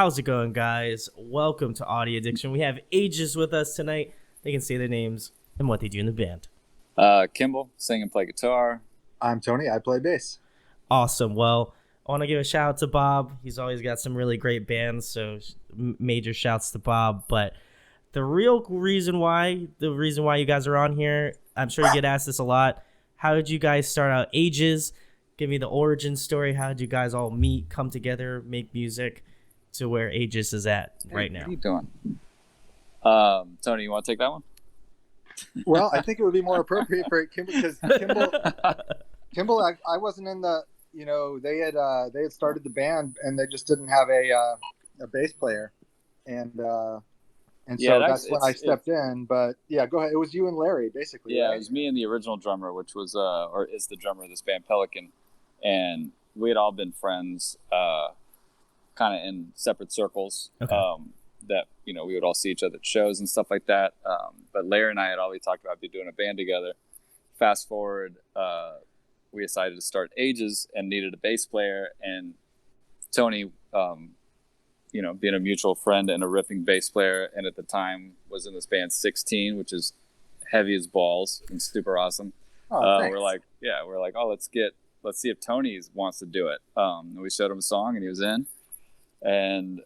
How's it going, guys? Welcome to Audio Addiction. We have Aeges with us tonight. They can say their names and what they do in the band. Kemble, sing and play guitar. I'm Tony. I play bass. Awesome. Well, I want to give a shout out to Bob. He's always got some really great bands, so major shouts to Bob. But the reason why you guys are on here, I'm sure you get asked this a lot. How did you guys start out Aeges? Give me the origin story. How did you guys all meet, come together, make music to where Aeges is at right now? What are you doing? Tony, you want to take that one? Well, I think it would be more appropriate for Kemble because Kemble, I wasn't in the, they had started the band and they just didn't have a bass player, and so that's when I stepped in. But yeah, go ahead. It was you and Larry, basically. Yeah, right? It was me and the original drummer, which was is the drummer of this band, Pelican, and we had all been friends, kind of in separate circles. Okay. That we would all see each other at shows and stuff like that. But Larry and I had always talked about doing a band together. Fast forward, we decided to start Aeges and needed a bass player. And Tony, being a mutual friend and a ripping bass player, and at the time was in this band 16, which is heavy as balls and super awesome. We're like, oh, let's see if Tony wants to do it. And we showed him a song and he was in. And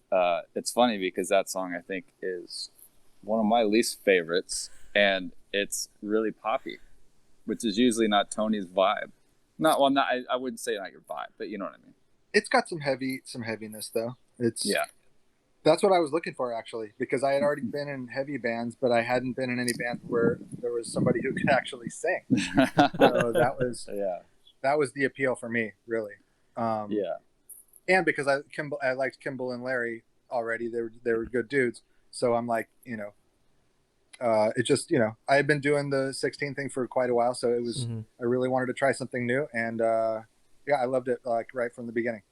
it's funny because that song I think is one of my least favorites, and it's really poppy, which is usually not Tony's vibe. I wouldn't say not your vibe, but you know what I mean. It's got some heaviness though. Yeah. That's what I was looking for actually, because I had already been in heavy bands, but I hadn't been in any band where there was somebody who could actually sing. So that was the appeal for me, really. And because I liked Kemble and Larry already, they were good dudes. So I'm like, it just, I had been doing the 16 thing for quite a while, so it was I really wanted to try something new, and I loved it like right from the beginning.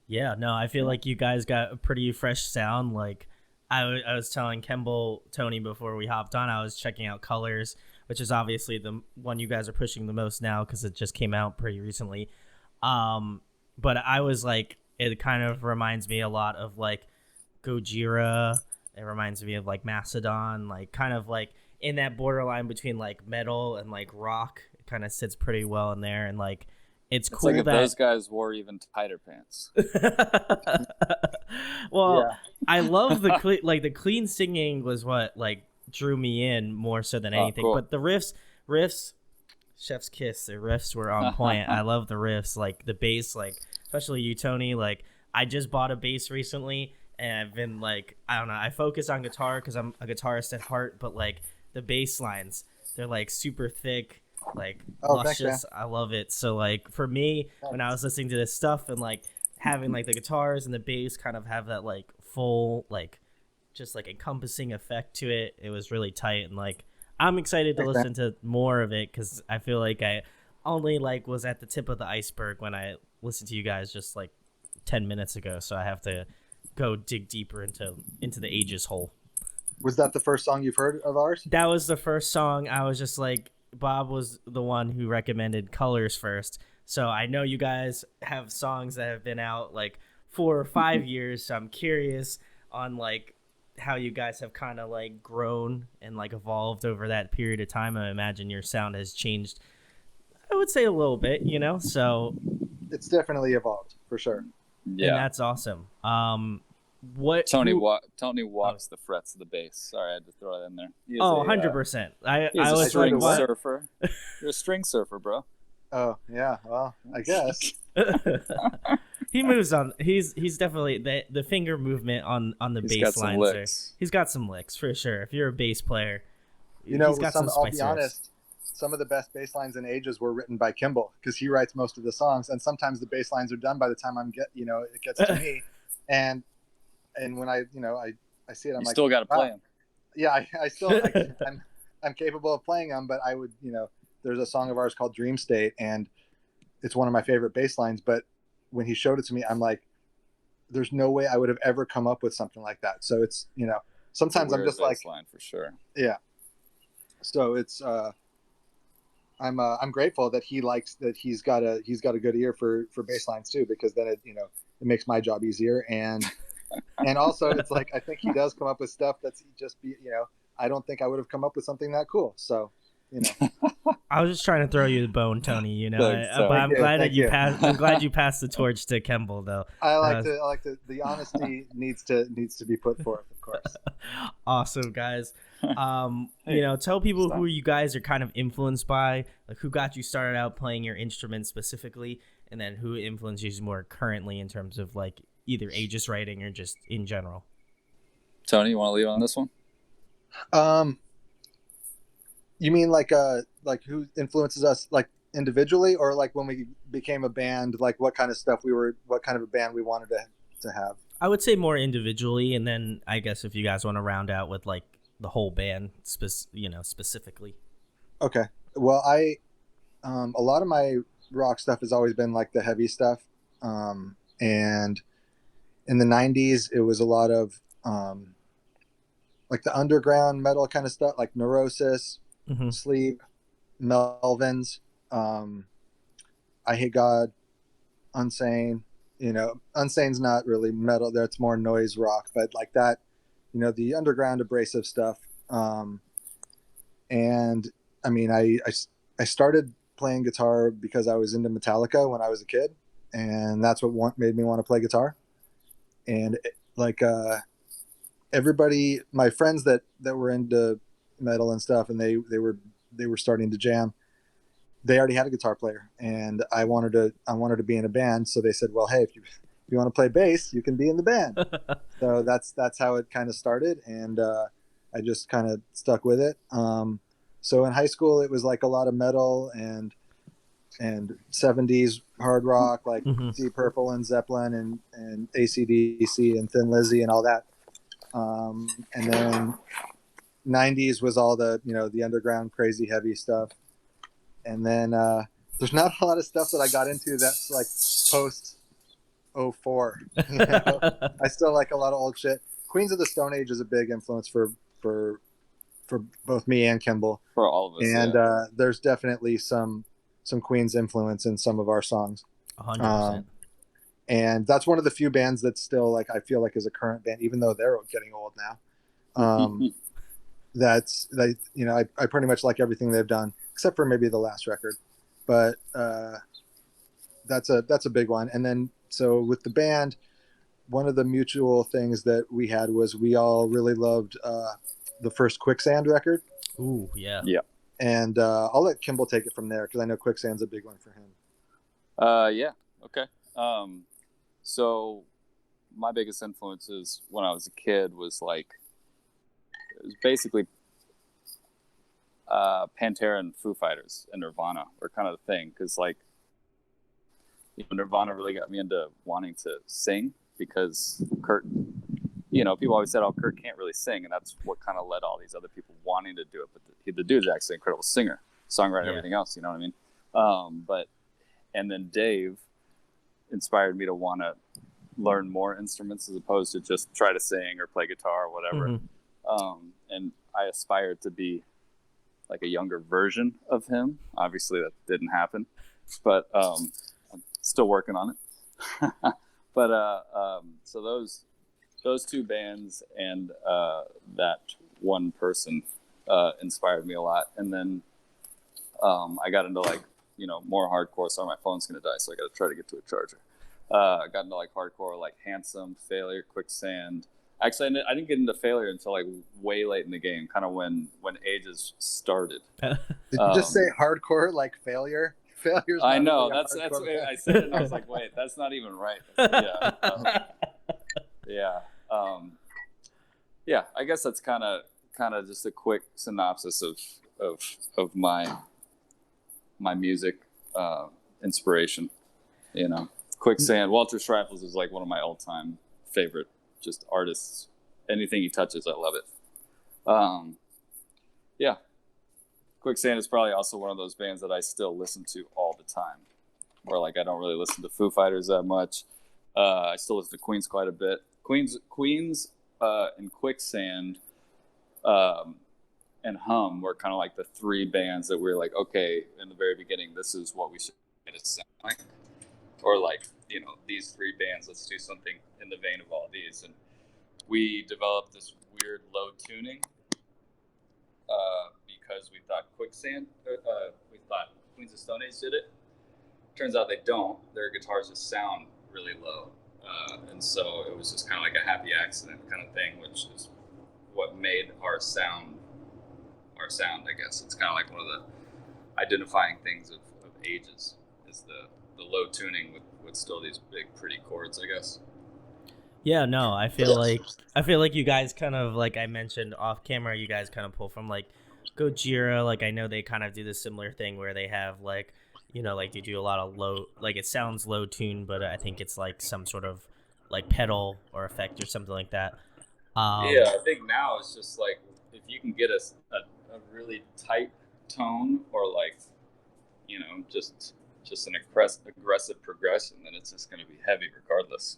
Yeah, no, I feel like you guys got a pretty fresh sound. Like I was telling Kemble, Tony, before we hopped on, I was checking out Colors, which is obviously the one you guys are pushing the most now because it just came out pretty recently. But I was like, it kind of reminds me a lot of like Gojira. It reminds me of like Mastodon, like kind of like in that borderline between like metal and like rock. It kind of sits pretty well in there, and like it's cool like if that those guys wore even tighter pants. Well, yeah. I love the clean singing was what like drew me in more so than anything. Cool. But the riffs, chef's kiss. The riffs were on point. I love the riffs, like the bass, like especially you, Tony. Like I just bought a bass recently, and I've been like, I don't know. I focus on guitar because I'm a guitarist at heart, but like the bass lines, they're like super thick, like luscious. I love it. So like for me, when I was listening to this stuff and like having like the guitars and the bass kind of have that like full like just like encompassing effect to it, it was really tight. And like I'm excited to listen to more of it because I feel like I only like was at the tip of the iceberg when I listened to you guys just like 10 minutes ago. So I have to go dig deeper into the Aeges hole. Was that the first song you've heard of ours? That was the first song. I was just like, Bob was the one who recommended Colors first. So I know you guys have songs that have been out like 4 or 5 years. So I'm curious on like how you guys have kind of like grown and like evolved over that period of time. I imagine your sound has changed, I would say a little bit, so it's definitely evolved for sure. Yeah. And that's awesome. Tony walks the frets of the bass. Sorry, I had to throw that in there. 100%. I was a string surfer. You're a string surfer, bro. Oh yeah, well, I guess. He moves on. He's definitely the finger movement on the bass lines. He's got some licks for sure. If you're a bass player, he's got some I'll be honest. Some of the best bass lines in Aeges were written by Kemble because he writes most of the songs, and sometimes the bass lines are done by the time it gets to me, and when I see it, I'm like, still got to play them. Yeah, I still I'm capable of playing them, but I would there's a song of ours called Dream State, and it's one of my favorite bass lines. But when he showed it to me, I'm like, there's no way I would have ever come up with something like that. So it's sometimes I'm just like line for sure. Yeah. So it's I'm grateful that he likes that he's got a good ear for bass lines too, because then it makes my job easier, and And also, it's like I think he does come up with stuff that's just be, I don't think I would have come up with something that cool. So, I was just trying to throw you the bone, Tony. Thanks, But I'm glad that thank you. I'm glad you passed the torch to Kemble, though. I like to. The honesty needs to be put forth, of course. Awesome, guys. Tell people who you guys are kind of influenced by, like who got you started out playing your instrument specifically, and then who influences you more currently in terms of like either Aegis writing or just in general. Tony, you want to leave on this one? You mean like who influences us like individually, or like when we became a band, like what kind of a band we wanted to have? I would say more individually, and then I guess if you guys want to round out with like the whole band, specifically. Okay. Well, a lot of my rock stuff has always been like the heavy stuff, and in the 90s it was a lot of like the underground metal kind of stuff, like Neurosis, Sleep, Melvins, I Hate God, Unsane. Unsane's not really metal, that's more noise rock, but like that, the underground abrasive stuff. And I mean, I started playing guitar because I was into Metallica when I was a kid, and that's what made me want to play guitar. And everybody, my friends that were into metal and stuff, and they were starting to jam, they already had a guitar player, and I wanted to be in a band. So they said, well, hey, if you want to play bass, you can be in the band. So that's how it kind of started, and I just kind of stuck with it. So in high school, it was like a lot of metal and 70s hard rock, like Deep Purple and Zeppelin and AC/DC and Thin Lizzy and all that. And then 90s was all the the underground crazy heavy stuff. And then there's not a lot of stuff that I got into that's like post 04. I still like a lot of old shit. Queens of the Stone Age is a big influence for both me and Kemble. For all of us. And there's definitely some Queen's influence in some of our songs. 100%. And that's one of the few bands that still like I feel like is a current band, even though they're getting old now. I pretty much like everything they've done, except for maybe the last record. But that's a big one. And then so with the band, one of the mutual things that we had was we all really loved the first Quicksand record. Ooh, yeah. Yeah. And I'll let Kemble take it from there because I know Quicksand's a big one for him. Yeah. Okay. So my biggest influences when I was a kid was like, it was basically Pantera and Foo Fighters and Nirvana were kind of the thing, because like Nirvana really got me into wanting to sing, because Kurt, people always said, oh, Kurt can't really sing, and that's what kind of led all these other people wanting to do it. But the dude's actually an incredible singer, songwriter, everything else, you know what I mean? And then Dave inspired me to want to learn more instruments as opposed to just try to sing or play guitar or whatever. And I aspired to be like a younger version of him. Obviously that didn't happen, but I'm still working on it. But so those two bands and that one person inspired me a lot. And then I got into like more hardcore. Sorry, my phone's gonna die, so I got to try to get to a charger. I got into like hardcore, like Handsome, Failure, Quicksand. Actually, I didn't get into Failure until like way late in the game, kind of when Aeges started. Did you just say hardcore like Failure? Failure's I know, really that's what I said it, and I was like, wait, that's not even right. Yeah. I guess that's kind of just a quick synopsis of my music inspiration. Quicksand. Walter Schreifels is like one of my all-time favorite just artists. Anything he touches, I love it. Yeah. Quicksand is probably also one of those bands that I still listen to all the time. Where like I don't really listen to Foo Fighters that much. I still listen to Queens quite a bit. Queens and Quicksand and Hum were kind of like the three bands that we were like, okay, in the very beginning, this is what we should sound like. or like, these three bands, let's do something in the vein of all these. And we developed this weird low tuning because we thought we thought Queens of Stone Age did it. Turns out they don't. Their guitars just sound really low. And so it was just kind of like a happy accident kind of thing, which is what made our sound, I guess. It's kind of like one of the identifying things of Aeges is the low tuning with still these big, pretty chords, I guess. Yeah, no, I feel like you guys kind of, like I mentioned off camera, you guys kind of pull from like Gojira. Like I know they kind of do this similar thing where they have like, like they do a lot of low, like it sounds low tuned, but I think it's like some sort of like pedal or effect or something like that. Yeah, I think now it's just like if you can get a really tight tone or like, just an aggressive progression, then it's just going to be heavy regardless.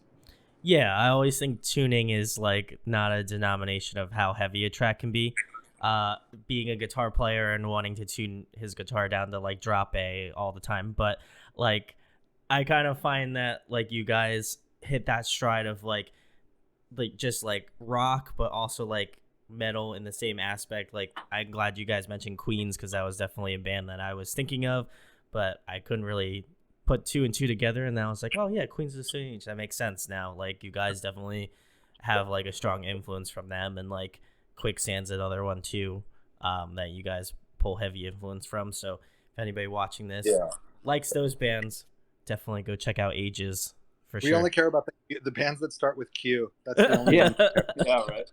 Yeah, I always think tuning is like not a denomination of how heavy a track can be. Being a guitar player and wanting to tune his guitar down to like drop A all the time, but like I kind of find that like you guys hit that stride of like just like rock, but also like metal in the same aspect. Like I'm glad you guys mentioned Queens because that was definitely a band that I was thinking of, but I couldn't really put two and two together, and then I was like, oh yeah, Queens of the Stone Age, that makes sense now. Like you guys definitely have like a strong influence from them, and like Quicksand's another one too, that you guys pull heavy influence from. So if anybody watching this likes those bands, definitely go check out Aeges for sure. We only care about the bands that start with Q. That's the only one. Yeah, right.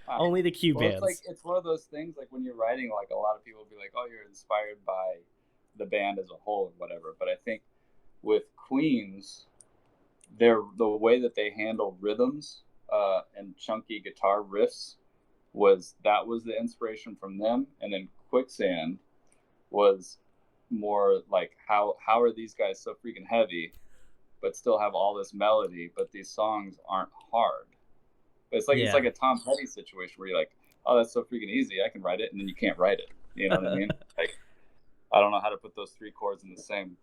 Only the Q bands. It's one of those things like when you're writing, like a lot of people will be like, oh, you're inspired by the band as a whole or whatever. But I think with Queens, the way that they handle rhythms and chunky guitar riffs was the inspiration from them. And then Quicksand was more like how are these guys so freaking heavy but still have all this melody, but these songs aren't hard. But it's like a Tom Petty situation where you're like, oh, that's so freaking easy, I can write it, and then you can't write it. You know what I mean? Like I don't know how to put those three chords in the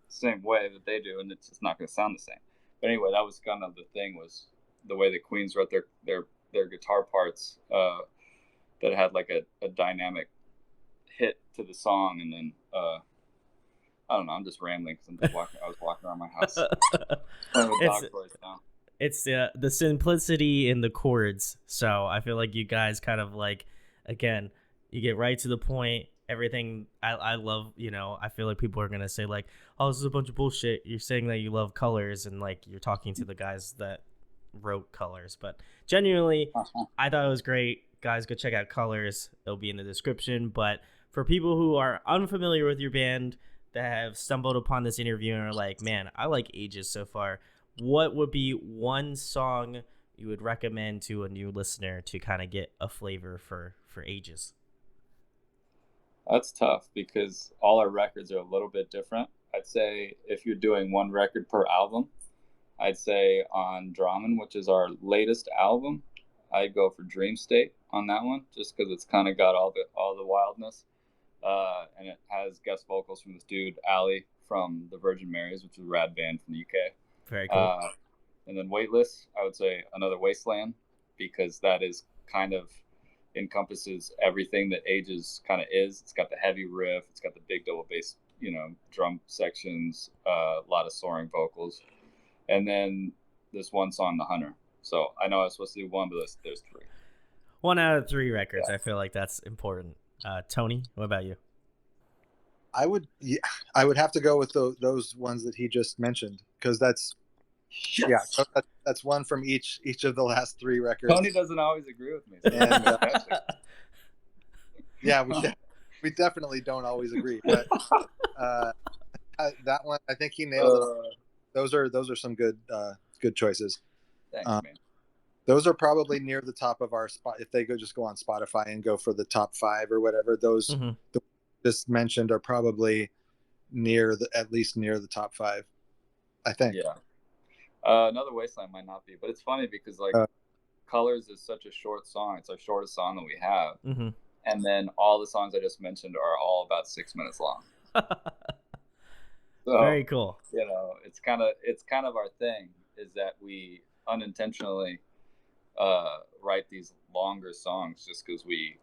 same way that they do, and it's just not going to sound the same. But anyway, that was kind of the thing, was the way that Queens wrote their guitar parts that had like a dynamic hit to the song, and then I don't know. I'm just rambling because I'm just walking. I was walking around my house. Playing with dog toys now. It's the simplicity in the chords. So I feel like you guys kind of like, again, you get right to the point. Everything I love, I feel like people are going to say like, oh, this is a bunch of bullshit. You're saying that you love Colors and like you're talking to the guys that wrote Colors. But genuinely, I thought it was great. Guys, go check out Colors. It'll be in the description. But for people who are unfamiliar with your band that have stumbled upon this interview and are like, man, I like Aeges so far, what would be one song you would recommend to a new listener to kind of get a flavor for Aeges? That's tough because all our records are a little bit different. I'd say if you're doing one record per album, I'd say on Dramen, which is our latest album, I'd go for Dream State on that one, just because it's kind of got all the wildness. And it has guest vocals from this dude, Ali, from the Virgin Marys, which is a rad band from the UK. Very cool. And then Weightless, I would say Another Wasteland, because that is kind of encompasses everything that Aeges kind of is. It's got the heavy riff, it's got the big double bass, drum sections, a lot of soaring vocals. And then this one song, The Hunter. So I know I was supposed to do one, but there's three. 1 out of 3 records. Yeah. I feel like that's important. Tony, what about you? I would have to go with those ones that he just mentioned, because that's that's one from each of the last 3 records. Tony doesn't always agree with me. So. And, yeah, we definitely don't always agree, but that one, I think he nailed it. Those are some good choices. Thanks, man. Those are probably near the top of our spot. If they just go on Spotify and go for the top 5 or whatever, those just mentioned are probably at least near the top 5, I think. Yeah. Another Wasteland might not be, but it's funny because like Colors is such a short song. It's our shortest song that we have. Mm-hmm. And then all the songs I just mentioned are all about 6 minutes long. So, very cool. it's kind of our thing, is that we unintentionally write these longer songs just because we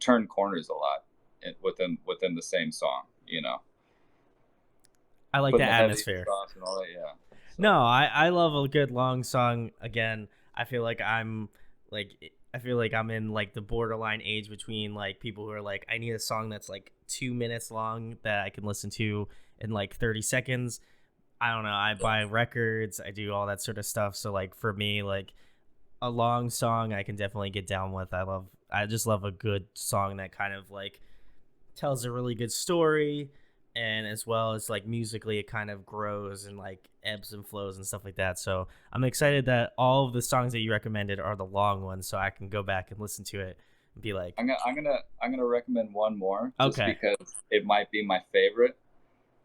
turn corners a lot within the same song, you know. I like Putting the the heavy atmosphere. sauce and all that, yeah. So. No, I love a good long song. Again, I feel like I'm in like the borderline age between like people who are like, I need a song that's like 2 minutes long that I can listen to in like 30 seconds. I don't know. I buy records. I do all that sort of stuff. So like for me, like a long song I can definitely get down with. I just love a good song that kind of like tells a really good story, and as well as like musically it kind of grows and like ebbs and flows and stuff like that. So I'm excited that all of the songs that you recommended are the long ones, so I can go back and listen to it and be like, I'm gonna recommend one more just okay, because it might be my favorite.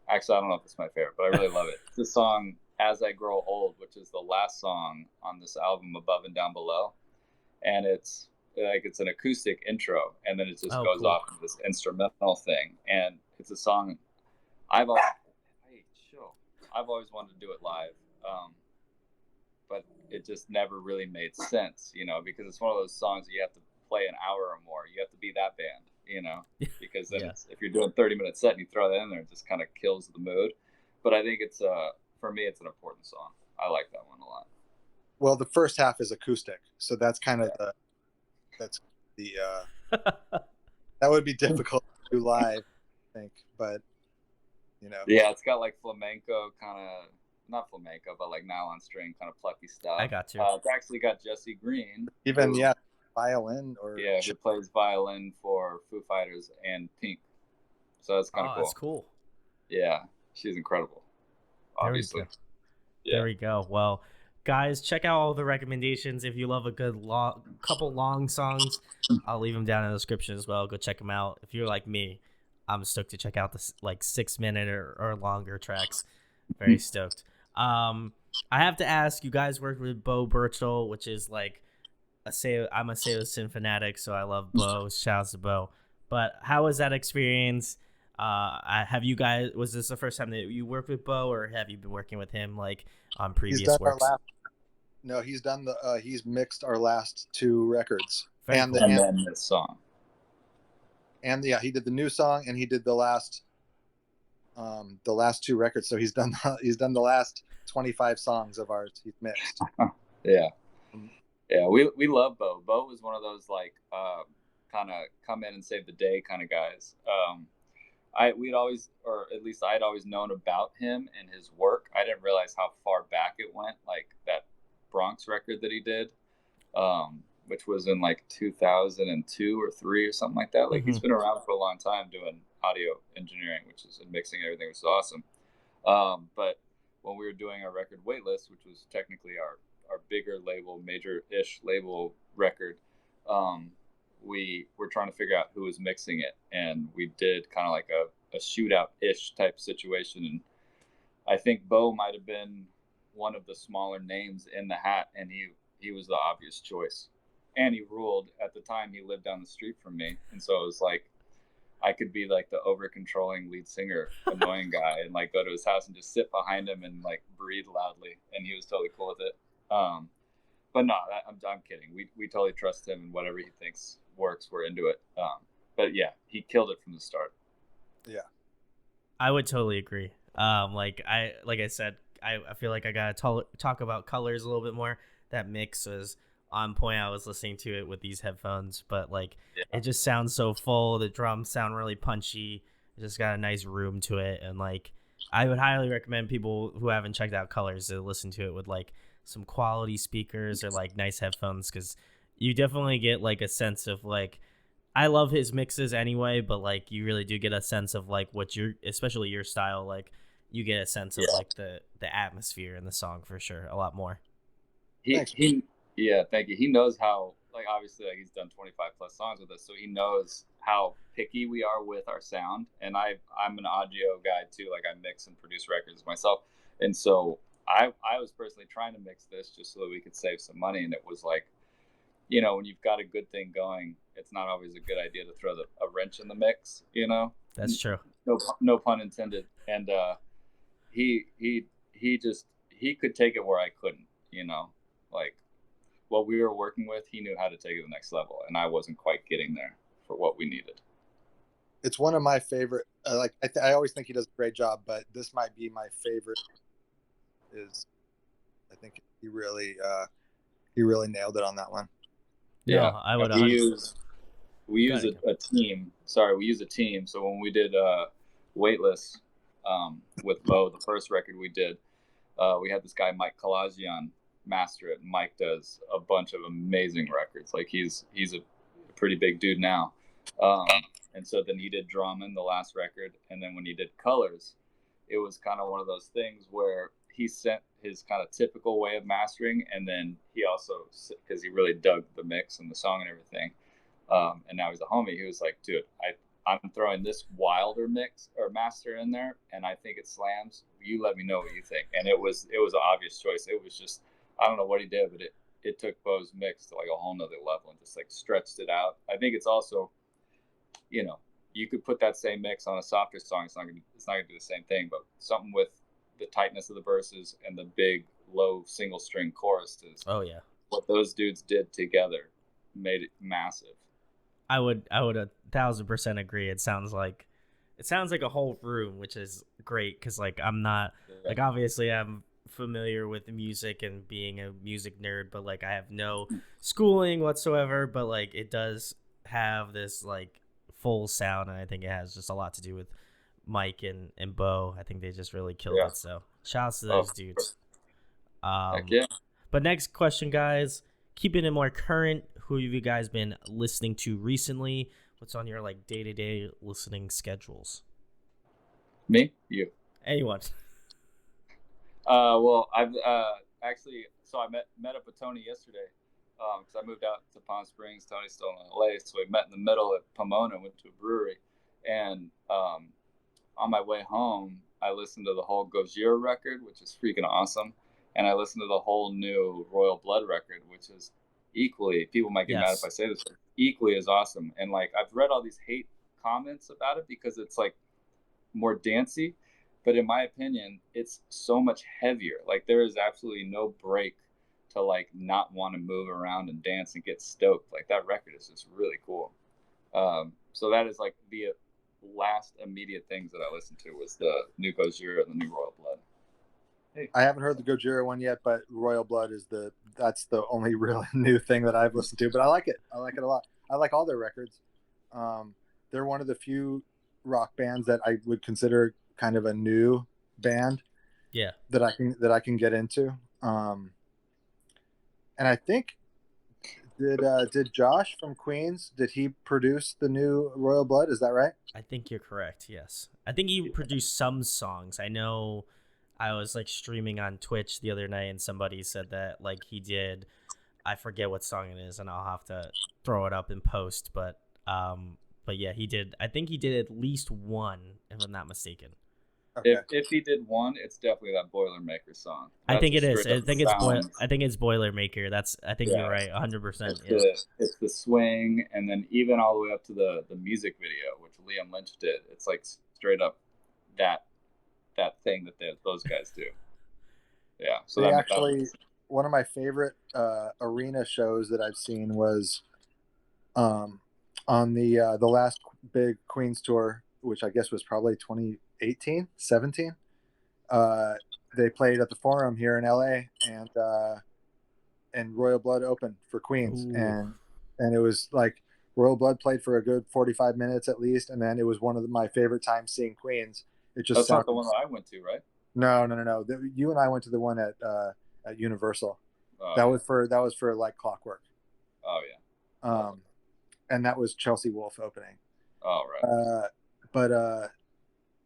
Actually, I don't know if it's my favorite, but I really love it. It's the song "As I Grow Old," which is the last song on this album, Above and Down Below, and it's an acoustic intro, and then it just goes cool. off into this instrumental thing, and it's a song I've always I've always wanted to do it live, but it just never really made sense, you know, because it's one of those songs that you have to play an hour or more. You have to be that band, you know, because then if you're doing 30-minute set and you throw that in there, it just kind of kills the mood. But I think it's for me, it's an important song. I like that one a lot. Well, the first half is acoustic, so that's kind of that would be difficult to do live, I think, but you know. Yeah, it's got like flamenco kind of, not flamenco, but like nylon string kind of plucky stuff. I got you. It's actually got Jesse Green. Even violin or who plays violin for Foo Fighters and Pink. So that's kind of cool. That's cool. Yeah, she's incredible. Obviously. There we go. Well, guys, check out all the recommendations. If you love a good couple long songs, I'll leave them down in the description as well. Go check them out. If you're like me, I'm stoked to check out the like 6 minute or longer tracks. Very stoked. I have to ask, you guys worked with Bo Birchall, which is like I'm a Seosin fanatic, so I love Bo. Shouts to Bo. But how was that experience? Was this the first time that you worked with Bo, or have you been working with him like on previous works? He's mixed our last 2 records. And then this song. And he did the new song, and he did the last 2 records. So he's done the last 25 songs of ours. He's mixed. Yeah, we love Bo. Bo was one of those like kind of come in and save the day kind of guys. We'd always, or at least I'd always known about him and his work. I didn't realize how far back it went, like that Bronx record that he did, which was in like 2002 or 3 or something like that. Like he's been around for a long time doing audio engineering, and mixing everything, which is awesome. But when we were doing our record Waitlist, which was technically our bigger label, major-ish label record, we were trying to figure out who was mixing it, and we did kind of like a shootout-ish type situation, and I think Bo might have been one of the smaller names in the hat, and he was the obvious choice, and he ruled. At the time, he lived down the street from me, and so it was like I could be like the over-controlling lead singer, annoying guy, and like go to his house and just sit behind him and like breathe loudly, and he was totally cool with it. But no, I'm kidding. We totally trust him, and whatever he thinks works, we're into it. But yeah, he killed it from the start. Yeah, I would totally agree. Like I said, I feel like I gotta talk about colors a little bit more. That mix was on point. I was listening to it with these headphones, but like it just sounds so full. The drums sound really punchy. It just got a nice room to it, and like I would highly recommend people who haven't checked out Colors to listen to it with like some quality speakers or like nice headphones, because you definitely get like a sense of like, I love his mixes anyway, but like you really do get a sense of like especially your style, like you get a sense of like the atmosphere in the song for sure, a lot more. Thank you. He knows how, like, obviously like he's done 25 plus songs with us, so he knows how picky we are with our sound. And I'm an audio guy too, like I mix and produce records myself, and so I was personally trying to mix this just so that we could save some money, and it was like, you know, when you've got a good thing going, it's not always a good idea to throw a wrench in the mix, you know? That's true. No pun intended. And he could take it where I couldn't, like what we were working with, he knew how to take it to the next level, and I wasn't quite getting there for what we needed. It's one of my favorite. I always think he does a great job, but this might be my favorite. I think he really nailed it on that one. Yeah, no, I would. We use a team. Sorry, we use a team. So when we did Weightless with Bo, the first record we did, we had this guy Mike Kalajian master it. Mike does a bunch of amazing records. Like he's a pretty big dude now. And so then he did Drummond, the last record, and then when he did Colors, it was kind of one of those things where he sent his kind of typical way of mastering, and then he also, because he really dug the mix and the song and everything, and now he's a homie, he was like, dude, I'm throwing this wilder mix or master in there, and I think it slams. You let me know what you think. And it was an obvious choice. It was just, I don't know what he did, but it took Bo's mix to like a whole nother level and just like stretched it out. I think it's also, you could put that same mix on a softer song. It's not gonna do the same thing, but something with the tightness of the verses and the big low single string choruses. Oh yeah. What those dudes did together made it massive. I would 1,000% agree. It sounds like a whole room, which is great because like I'm not like, obviously I'm familiar with music and being a music nerd, but like I have no schooling whatsoever, but like it does have this like full sound, and I think it has just a lot to do with Mike and Bo. I think they just really killed it. So shouts to those dudes. But next question, guys, keeping it more current, who have you guys been listening to recently? What's on your like day-to-day listening schedules? Me? You? Anyone? Well, I've actually, so I met up with Tony yesterday because I moved out to Palm Springs. Tony's still in LA, so we met in the middle at Pomona, went to a brewery, and on my way home, I listened to the whole Gojira record, which is freaking awesome, and I listened to the whole new Royal Blood record, which is equally, people might get mad if I say this, equally as awesome. And like I've read all these hate comments about it because it's like more dancey, but in my opinion, it's so much heavier. Like there is absolutely no break to like not want to move around and dance and get stoked. Like that record is just really cool. So that is like the last immediate things that I listened to was the new Gojira and the new Royal Blood. Hey. I haven't heard the Gojira one yet, but Royal Blood that's the only real new thing that I've listened to. But I like it. I like it a lot. I like all their records. They're one of the few rock bands that I would consider kind of a new band. Yeah. That I can get into. And I think did Josh from Queens, did he produce the new Royal Blood? Is that right? I think you're correct. Yes. I think he produced some songs. I know I was like streaming on Twitch the other night and somebody said that like he did, I forget what song it is and I'll have to throw it up in post, but yeah, he did. I think he did at least one, if I'm not mistaken. Okay. If he did one, it's definitely that Boilermaker song. I think it is. I think it's Boilermaker. I think you're right, 100%. It's the swing, and then even all the way up to the music video, which Liam Lynch did. It's like straight up that thing that those guys do. Yeah. So they actually, one of my favorite arena shows that I've seen was on the last big Queens tour, which I guess was probably 2018, 17. They played at the Forum here in LA, and Royal Blood opened for Queens. Ooh. And it was like Royal Blood played for a good 45 minutes at least, and then it was one of my favorite times seeing Queens. It just That's not the one that I went to, right? No. You and I went to the one at Universal. That was for like Clockwork. Oh yeah. And that was Chelsea Wolfe opening. Oh right.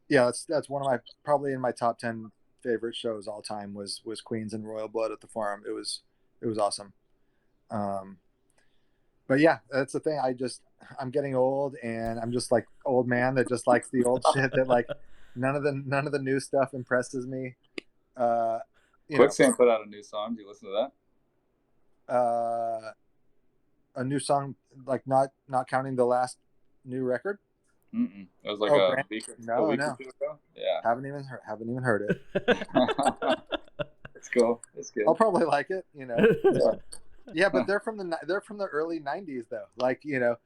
Yeah, that's one of my, probably in my top 10 favorite shows all time was Queens and Royal Blood at the Forum. It was awesome. But yeah, that's the thing. I'm getting old, and I'm just like old man that just likes the old shit that like none of the new stuff impresses me. Quicksand put out a new song. Do you listen to that? A new song, like not counting the last new record. Mm-mm. It was like Oh, a week, no, or no. two ago. Yeah. Haven't even heard it. It's cool. It's good. I'll probably like it, you know. Yeah, but they're from the early '90s though. Like, you know,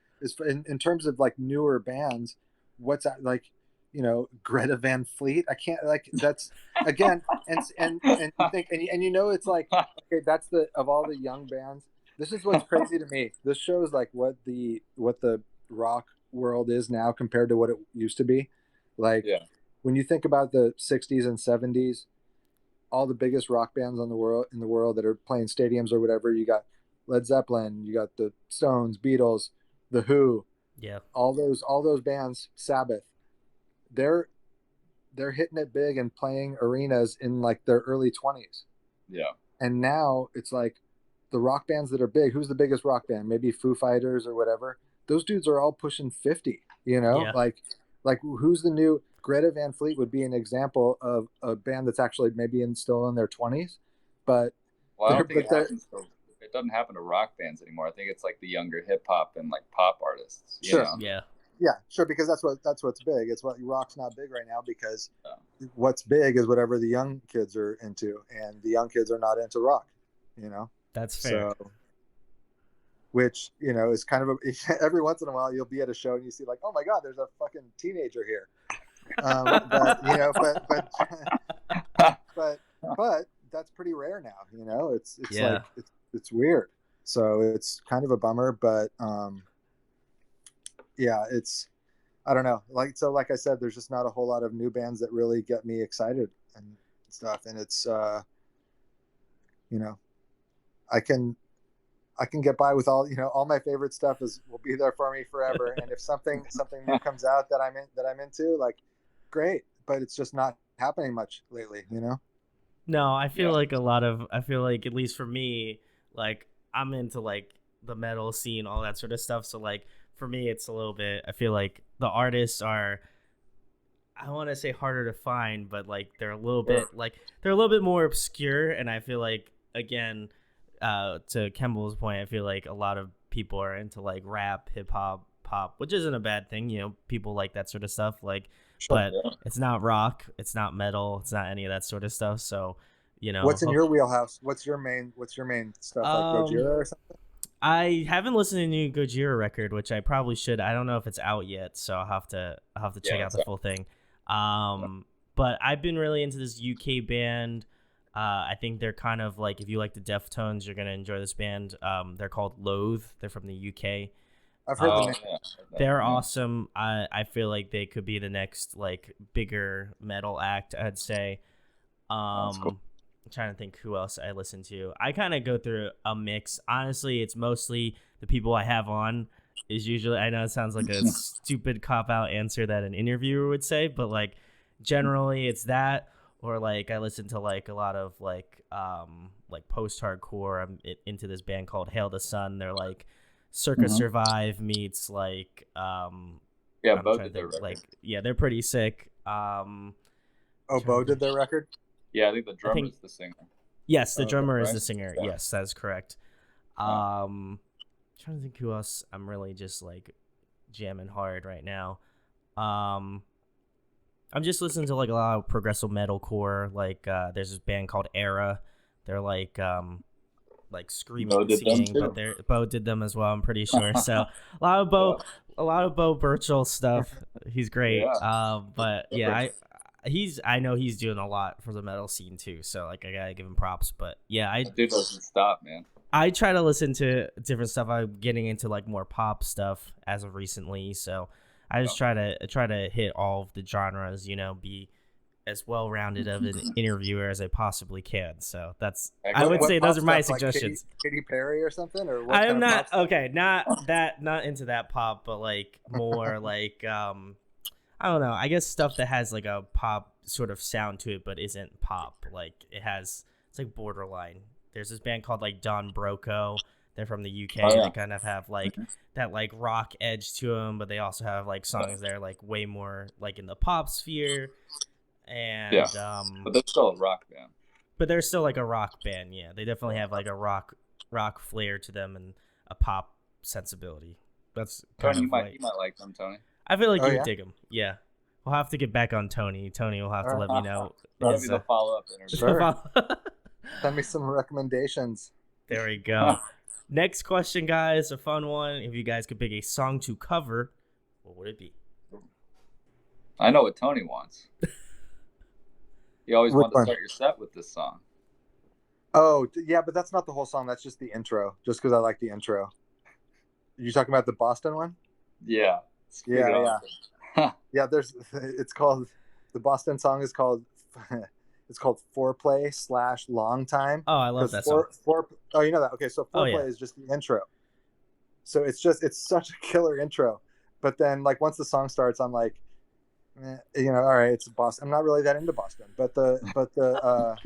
in terms of like newer bands, what's that, like, you know, Greta Van Fleet. I can't, like, that's again, and you think, and you know, it's like, okay, that's the, of all the young bands. This is what's crazy to me. This shows like what the rock world is now compared to what it used to be. Like, Yeah. when you think about the '60s and '70s, all the biggest rock bands in the world that are playing stadiums or whatever, you got Led Zeppelin, you got the Stones, Beatles, the Who, Yeah. all those bands, Sabbath. They're hitting it big and playing arenas in like their early 20s. Yeah. And now it's like the rock bands that are big. Who's the biggest rock band? Maybe Foo Fighters or whatever. Those dudes are all pushing 50. You know, Yeah. like who's the new Greta Van Fleet would be an example of a band that's actually maybe still in their 20s, but well, I don't think it doesn't happen to rock bands anymore. I think it's like the younger hip hop and like pop artists. You know? Yeah, sure, because that's what's big. It's what rock's not big right now because what's big is whatever the young kids are into, and the young kids are not into rock. You know, that's fair. So, which, you know, is kind of every once in a while you'll be at a show and you see like, oh my God, there's a fucking teenager here. But you know, but that's pretty rare now. You know, it's like it's weird. So it's kind of a bummer, but yeah, it's, I don't know. Like I said, there's just not a whole lot of new bands that really get me excited and stuff. And it's you know, I can get by with all, you know, all my favorite stuff will be there for me forever. And if something new comes out that I'm into, like, great, but it's just not happening much lately, you know? No, I feel like at least for me, like, I'm into like the metal scene, all that sort of stuff. So like for me, it's a little bit, I feel like the artists are, I want to say harder to find, but like they're a little bit more obscure. And I feel like, again, to Kemble's point, I feel like a lot of people are into like rap, hip hop, pop, which isn't a bad thing. You know, people like that sort of stuff. Like, but it's not rock, it's not metal, it's not any of that sort of stuff. So, you know, what's in your wheelhouse? What's your main stuff, like Gojira or something? I haven't listened to the new Gojira record, which I probably should. I don't know if it's out yet, so I'll have to check out the full thing. But I've been really into this UK band. I think they're kind of like, if you like the Deftones, you're gonna enjoy this band. They're called Loathe. They're from the UK. I've heard the name. They're awesome. I feel like they could be the next like bigger metal act, I'd say. That's cool. I'm trying to think who else I listen to. I kind of go through a mix. Honestly, it's mostly the people I have on. Is usually, I know it sounds like a stupid cop-out answer that an interviewer would say, but like generally it's that, or like I listen to like a lot of like post-hardcore. I'm into this band called Hail the Sun. They're like Circa Survive meets like Bo did their record. Like, yeah, they're pretty sick. Bo did their record? Yeah, I think the drummer is the singer. Yes, the drummer is the singer. Yeah. Yes, that is correct. Trying to think who else I'm really just like jamming hard right now. I'm just listening to like a lot of progressive metalcore. Like there's this band called Era. They're like screaming, singing, but Bo did them as well, I'm pretty sure. So a lot of Bo Burchell stuff. He's great. Yeah. But yeah, I know he's doing a lot for the metal scene too. So like I gotta give him props. But yeah, that dude doesn't stop, man. I try to listen to different stuff. I'm getting into like more pop stuff as of recently. So I just try to hit all of the genres. You know, be as well rounded of an interviewer as I possibly can. So that's I would say those are my suggestions. Like Katy Perry or something, or what? I'm not not into that pop, but like more like I don't know. I guess stuff that has like a pop sort of sound to it, but isn't pop. Like it's like borderline. There's this band called like Don Broco. They're from the UK. They kind of have like that like rock edge to them, but they also have like songs that are like way more like in the pop sphere. And but they're still a rock band. But they're still like a rock band. Yeah, they definitely have like a rock flair to them and a pop sensibility. That's kind Tony, of you might like them, Tony. I feel like Oh you would yeah. dig them. Yeah. We'll have to get back on Tony. Tony will have to let me know. That'll be the follow-up interview. Sure. Send me some recommendations. There we go. Next question, guys. A fun one. If you guys could pick a song to cover, what would it be? I know what Tony wants. You always want to one? start your set with this song. Oh, yeah, but that's not the whole song. That's just the intro, just because I like the intro. You talking about the Boston one? Yeah. Yeah. Yeah, it's called, the Boston song is called, it's called Foreplay / Long Time. Oh, I love that song. Oh, you know that? Okay, so Foreplay is just the intro. So it's such a killer intro. But then, like, once the song starts, I'm like, all right, it's Boston. I'm not really that into Boston, but that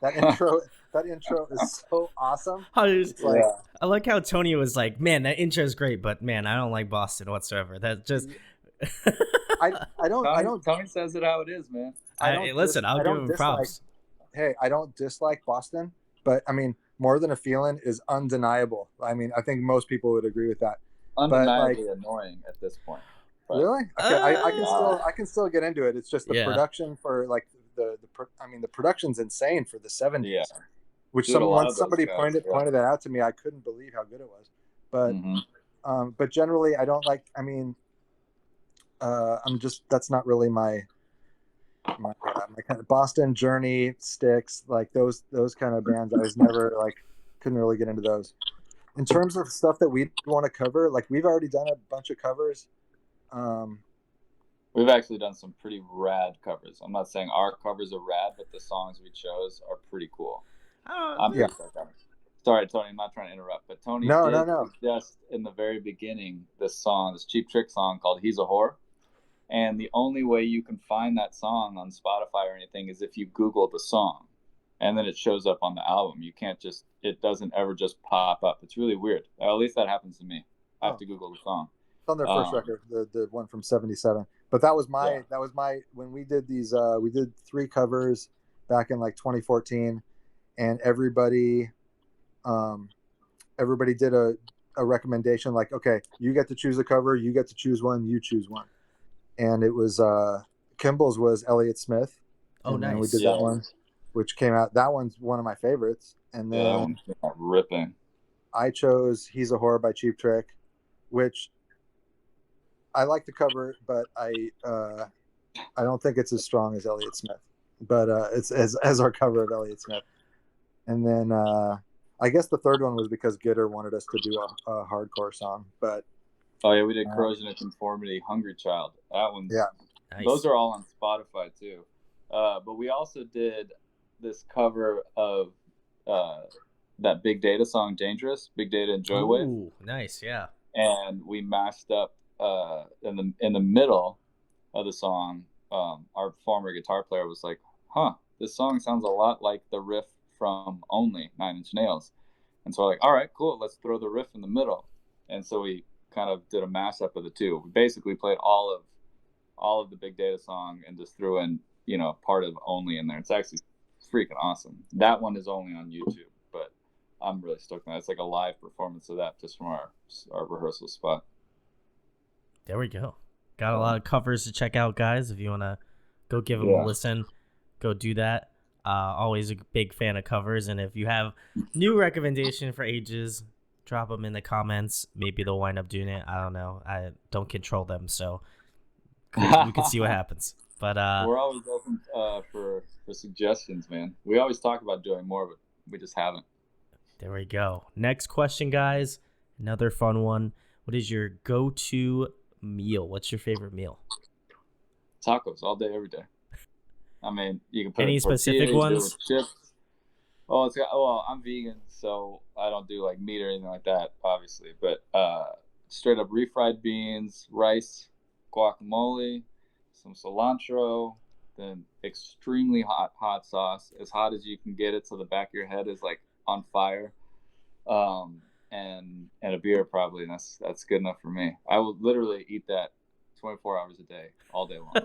intro is so awesome. I like how Tony was like, man, that intro is great, but man, I don't like Boston whatsoever. That's just Tony says it how it is, man. I'll give him props. Hey, I don't dislike Boston, but I mean, More Than a Feeling is undeniable. I mean, I think most people would agree with that. Undeniably annoying at this point. But, really? Okay, I can still get into it. It's just the production for like the production's insane for the 70s. Yeah. Which once somebody pointed that out to me, I couldn't believe how good it was. But but generally I don't like, I mean, that's not really my kind of Boston, Journey, Styx, like those kind of bands. I was never couldn't really get into those. In terms of stuff that we want to cover, like we've already done a bunch of covers. We've actually done some pretty rad covers. I'm not saying our covers are rad, but the songs we chose are pretty cool. Sorry, Tony, I'm not trying to interrupt, but Tony suggest in the very beginning this Cheap Trick song called He's a Whore. And the only way you can find that song on Spotify or anything is if you Google the song, and then it shows up on the album. You can't it doesn't ever just pop up. It's really weird. At least that happens to me. I have to Google the song. It's on their first record, the one from '77. But that was my when we did these. We did 3 covers back in like 2014, and everybody did a recommendation. Like, okay, you get to choose a cover, you get to choose one, you choose one. And it was Kimble's was Elliott Smith. Oh, nice. And we did that one, which came out. That one's one of my favorites. And then that one's ripping. I chose He's a Whore by Cheap Trick, which I like the cover, but I don't think it's as strong as Elliott Smith. But it's as our cover of Elliott Smith. And then I guess the third one was because Gitter wanted us to do a hardcore song, but. Oh yeah, we did Corrosion of Conformity, Hungry Child. That one's nice. Those are all on Spotify too. But we also did this cover of that Big Data song, Dangerous, Big Data and Joywave. Ooh, nice, yeah. And we mashed up in the middle of the song. Our former guitar player was like, this song sounds a lot like the riff from Only, 9 Inch Nails. And so we're like, all right, cool, let's throw the riff in the middle. And so we kind of did a mashup of the two. We basically played all of the Big Data song and just threw in, part of Only in there. It's actually freaking awesome. That one is only on YouTube, but I'm really stoked on it. It's like a live performance of that just from our rehearsal spot. There we go. Got a lot of covers to check out, guys. If you want to go give them a listen, go do that. Always a big fan of covers. And if you have new recommendation for Aeges, drop them in the comments. Maybe they'll wind up doing it. I don't know. I don't control them, so we can see what happens. But we're always open for suggestions, man. We always talk about doing more, but we just haven't. There we go. Next question, guys. Another fun one. What is your go-to meal? What's your favorite meal? Tacos all day, every day. I mean, you can put any specific ones? Chips. I'm vegan, so I don't do like meat or anything like that, obviously. But straight up refried beans, rice, guacamole, some cilantro, then extremely hot sauce, as hot as you can get it, so the back of your head is like on fire, and a beer probably. And that's good enough for me. I will literally eat that 24 hours a day, all day long,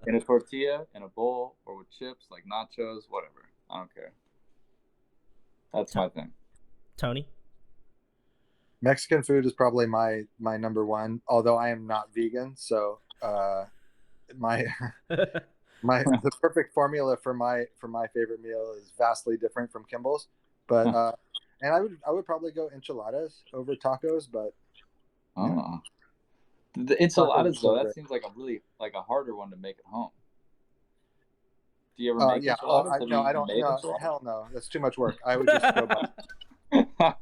in a tortilla, in a bowl, or with chips like nachos, whatever. I don't care. That's my thing. Tony? Mexican food is probably my number one, although I am not vegan. So my the perfect formula for my favorite meal is vastly different from Kimble's. But and I would probably go enchiladas over tacos, but the enchiladas though, that seems like a really like a harder one to make at home. Do you ever make enchiladas? No, I don't. No, hell no. That's too much work. I would just go buy.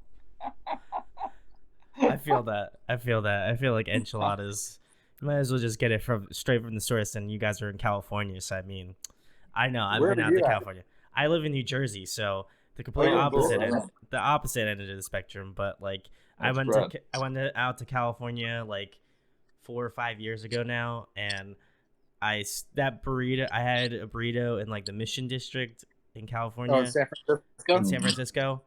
I feel that. I feel like enchiladas. You might as well just get it straight from the source. And you guys are in California, so I mean, I know I've been out to California. I live in New Jersey, so the complete opposite end, the opposite end of the spectrum. But like, I went out to California like 4 or 5 years ago now, and I had a burrito in like the Mission District in California. Oh, San Francisco. In San Francisco.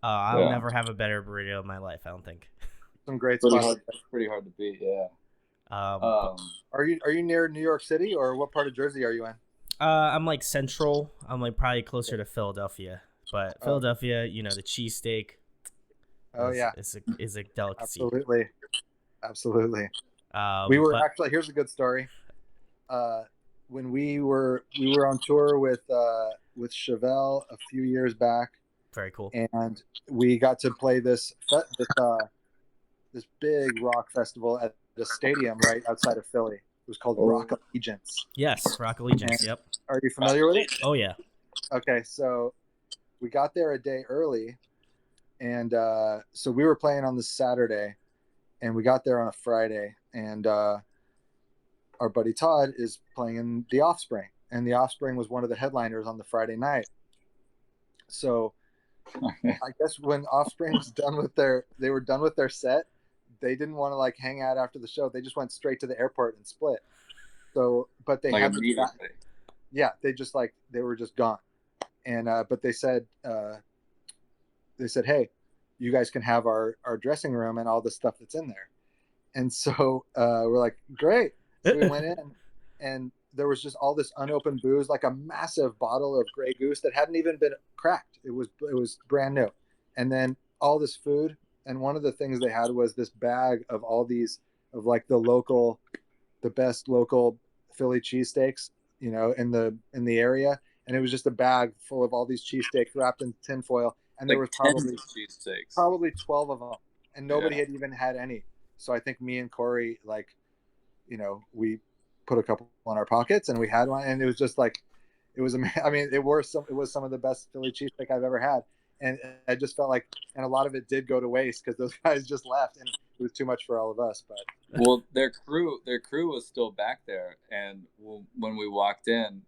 I'll never have a better burrito in my life, I don't think. Some great spots. Pretty hard to beat, yeah. Are you near New York City, or what part of Jersey are you in? I'm like central. I'm like probably closer to Philadelphia, but Philadelphia, you know, the cheesesteak. Is a delicacy. Absolutely. We were actually, here's a good story. When we were on tour with Chevelle a few years back. Very cool. And we got to play this big rock festival at the stadium right outside of Philly. It was called Rock Allegiance. Yes, Rock Allegiance. Yep. Are you familiar with it? Oh yeah. Okay, so we got there a day early, and so we were playing on the Saturday, and we got there on a Friday, and our buddy Todd is playing in The Offspring, and The Offspring was one of the headliners on the Friday night. So I guess when Offspring was done with their set, they didn't want to like hang out after the show. They just went straight to the airport and split. So, but they had they were just gone. And but they said, hey, you guys can have our dressing room and all the stuff that's in there. And so we're like, great. So we went in, and there was just all this unopened booze, like a massive bottle of Grey Goose that hadn't even been cracked. It was brand new. And then all this food. And one of the things they had was this bag of all these, of like the best local Philly cheesesteaks, you know, in the area. And it was just a bag full of all these cheesesteaks wrapped in tinfoil. And there was probably 12 of them. And nobody had even had any. So I think me and Corey, like, you know, we put a couple in our pockets and we had one. And it was just like, it was amazing. I mean, it was some of the best Philly cheesesteak I've ever had. And I just felt like, and a lot of it did go to waste because those guys just left, and it was too much for all of us. But well, their crew was still back there, and when we walked in,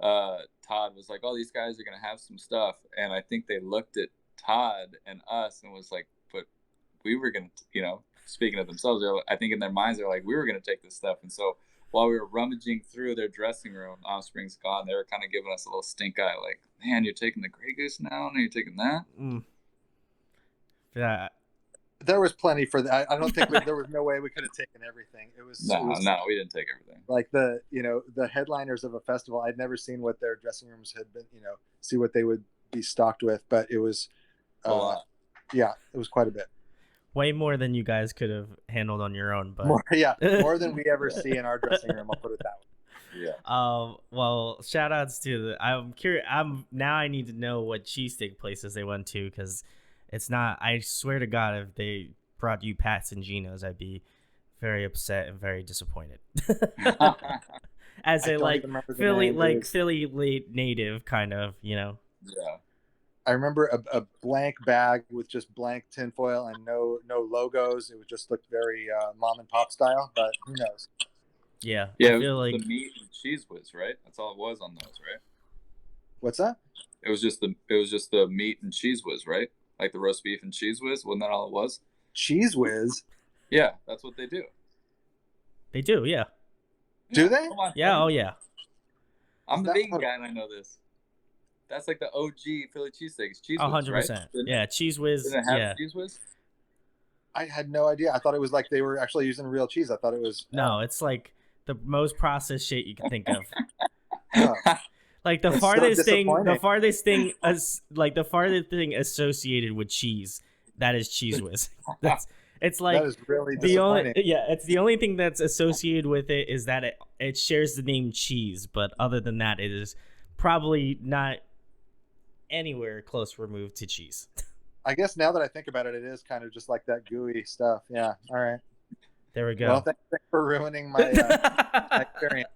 Todd was like, "Oh, these guys are gonna have some stuff," and I think they looked at Todd and us and was like, "But we were gonna," you know, speaking of themselves, I think in their minds they're like, "We were gonna take this stuff," and so while we were rummaging through their dressing room, Offspring's gone. They were kind of giving us a little stink eye, like, "Man, you're taking the Grey Goose now? No, you're taking that?" Yeah. There was plenty for that. I don't think there was no way we could have taken everything. It was no, we didn't take everything. Like the headliners of a festival, I'd never seen what their dressing rooms had been, you know, see what they would be stocked with, but it was, it was quite a bit. Way more than you guys could have handled on your own, but more than we ever see in our dressing room. I'll put it that way. Yeah. Well, shout outs to I'm curious. I need to know what cheesesteak places they went to, because it's not. I swear to God, if they brought you Pat's and Gino's, I'd be very upset and very disappointed. As a Philly native kind of, you know. Yeah. I remember a blank bag with just blank tinfoil and no logos. It would just look very mom and pop style, but who knows? Yeah. Yeah. I feel like the meat and cheese whiz, right? That's all it was on those, right? What's that? It was just the meat and cheese whiz, right? Like the roast beef and cheese whiz. Wasn't that all it was? Cheese whiz? Yeah, that's what they do. They do, yeah. Do they? Yeah. Oh yeah. I'm the vegan guy and I know this. That's like the OG Philly cheesesteaks. Cheese whiz, 100%. Right? Yeah, cheese whiz. Didn't it have cheese whiz? I had no idea. I thought it was like they were actually using real cheese. I thought it was. No, it's like the most processed shit you can think of. Like the farthest thing associated with cheese that is Cheese Whiz. It's like that is really the only disappointing. it's the only thing that's associated with it is that it shares the name cheese, but other than that, it is probably not anywhere close removed to cheese. I guess now that I think about it, it is kind of just like that gooey stuff. Yeah. All right. There we go. Well, thanks for ruining my, my experience.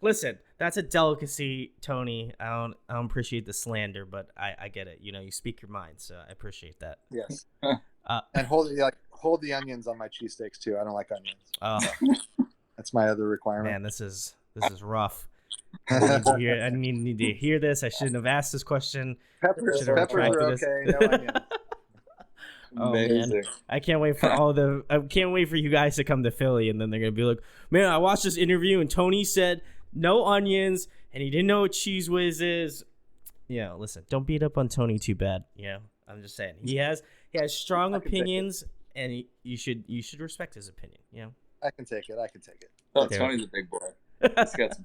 Listen, that's a delicacy, Tony. I don't appreciate the slander, but I get it. You know, you speak your mind, so I appreciate that. Yes. And hold the onions on my cheesesteaks too. I don't like onions. That's my other requirement. Man, this is rough. I need to hear this. I shouldn't have asked this question. Peppers are okay. No onions. Oh man, I can't wait for you guys to come to Philly, and then they're gonna be like, man, I watched this interview and Tony said no onions and he didn't know what Cheese Whiz is. Listen, don't beat up on Tony too bad. I'm just saying he has strong opinions, and you should respect his opinion. I can take it. Oh, Tony's a big boy. He's got some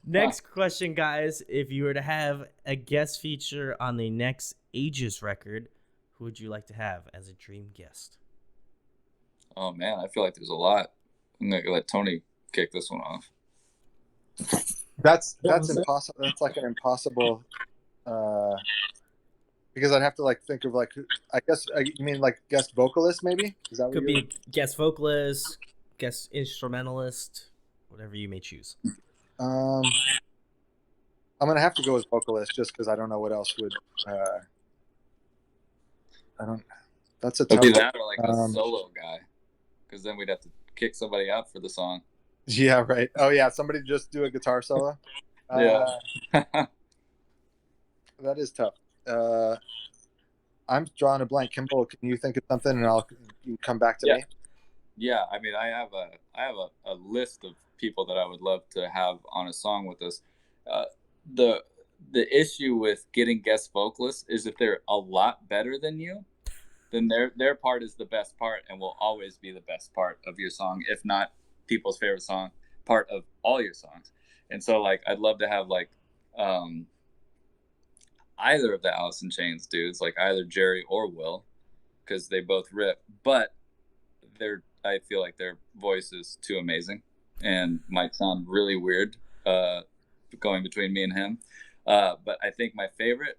Next question, guys. If you were to have a guest feature on the next Aeges record, who would you like to have as a dream guest? Oh, man, I feel like there's a lot. I'm going to let Tony kick this one off. That's impossible. That's like an impossible, because I'd have to think of I guess you mean guest vocalist maybe? Is that what could be guest vocalist, guest instrumentalist, whatever you may choose. I'm gonna have to go as vocalist just because I don't know what else would. I don't. That's a tough. It'd be that or a solo guy, because then we'd have to kick somebody out for the song. Yeah. Right. Oh yeah. Somebody just do a guitar solo. Yeah. That is tough. I'm drawing a blank. Kemble, can you think of something and you come back to me? Yeah. I mean, I have a list of people that I would love to have on a song with us. The issue with getting guest vocalists is if they're a lot better than you, then their part is the best part and will always be the best part of your song, if not people's favorite song, part of all your songs. And so I'd love to have either of the Alice in Chains dudes, either Jerry or Will, because they both rip, but I feel like their voice is too amazing and might sound really weird going between me and him. But I think my favorite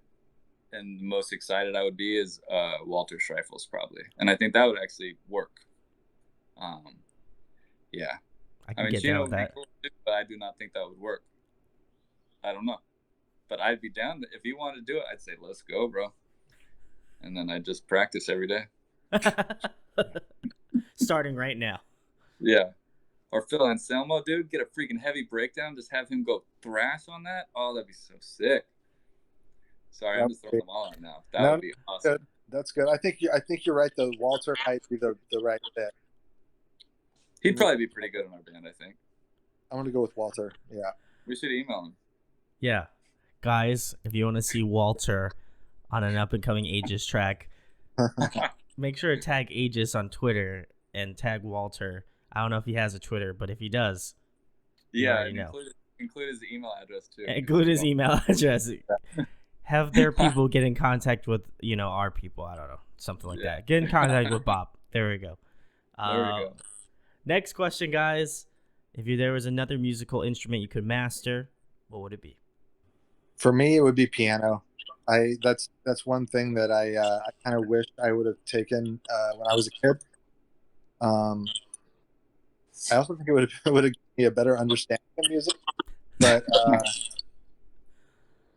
and the most excited I would be is Walter Schreifels probably. And I think that would actually work. Yeah. I mean, get down with that. Cool too, but I do not think that would work. I don't know. But I'd be down. If you wanted to do it, I'd say, let's go, bro. And then I'd just practice every day. Starting right now. Yeah. Or Phil Anselmo, dude, get a freaking heavy breakdown. Just have him go thrash on that. Oh, that'd be so sick. Sorry, I'm just throwing them all out now. That would be awesome. Good. That's good. I think you're right, though. Walter might be the right fit. He'd probably be pretty good in our band, I think. I'm going to go with Walter. Yeah. We should email him. Yeah. Guys, if you want to see Walter on an up-and-coming Aegis track, make sure to tag Aegis on Twitter and tag Walter. I don't know if he has a Twitter, but if he does, yeah, include his email address too. Include his email address. Have their people get in contact with our people. I don't know, something like that. Get in contact with Bob. There we go. Next question, guys. If there was another musical instrument you could master, what would it be? For me, it would be piano. That's one thing that I kind of wish I would have taken when I was a kid. I also think it would have given me a better understanding of music, but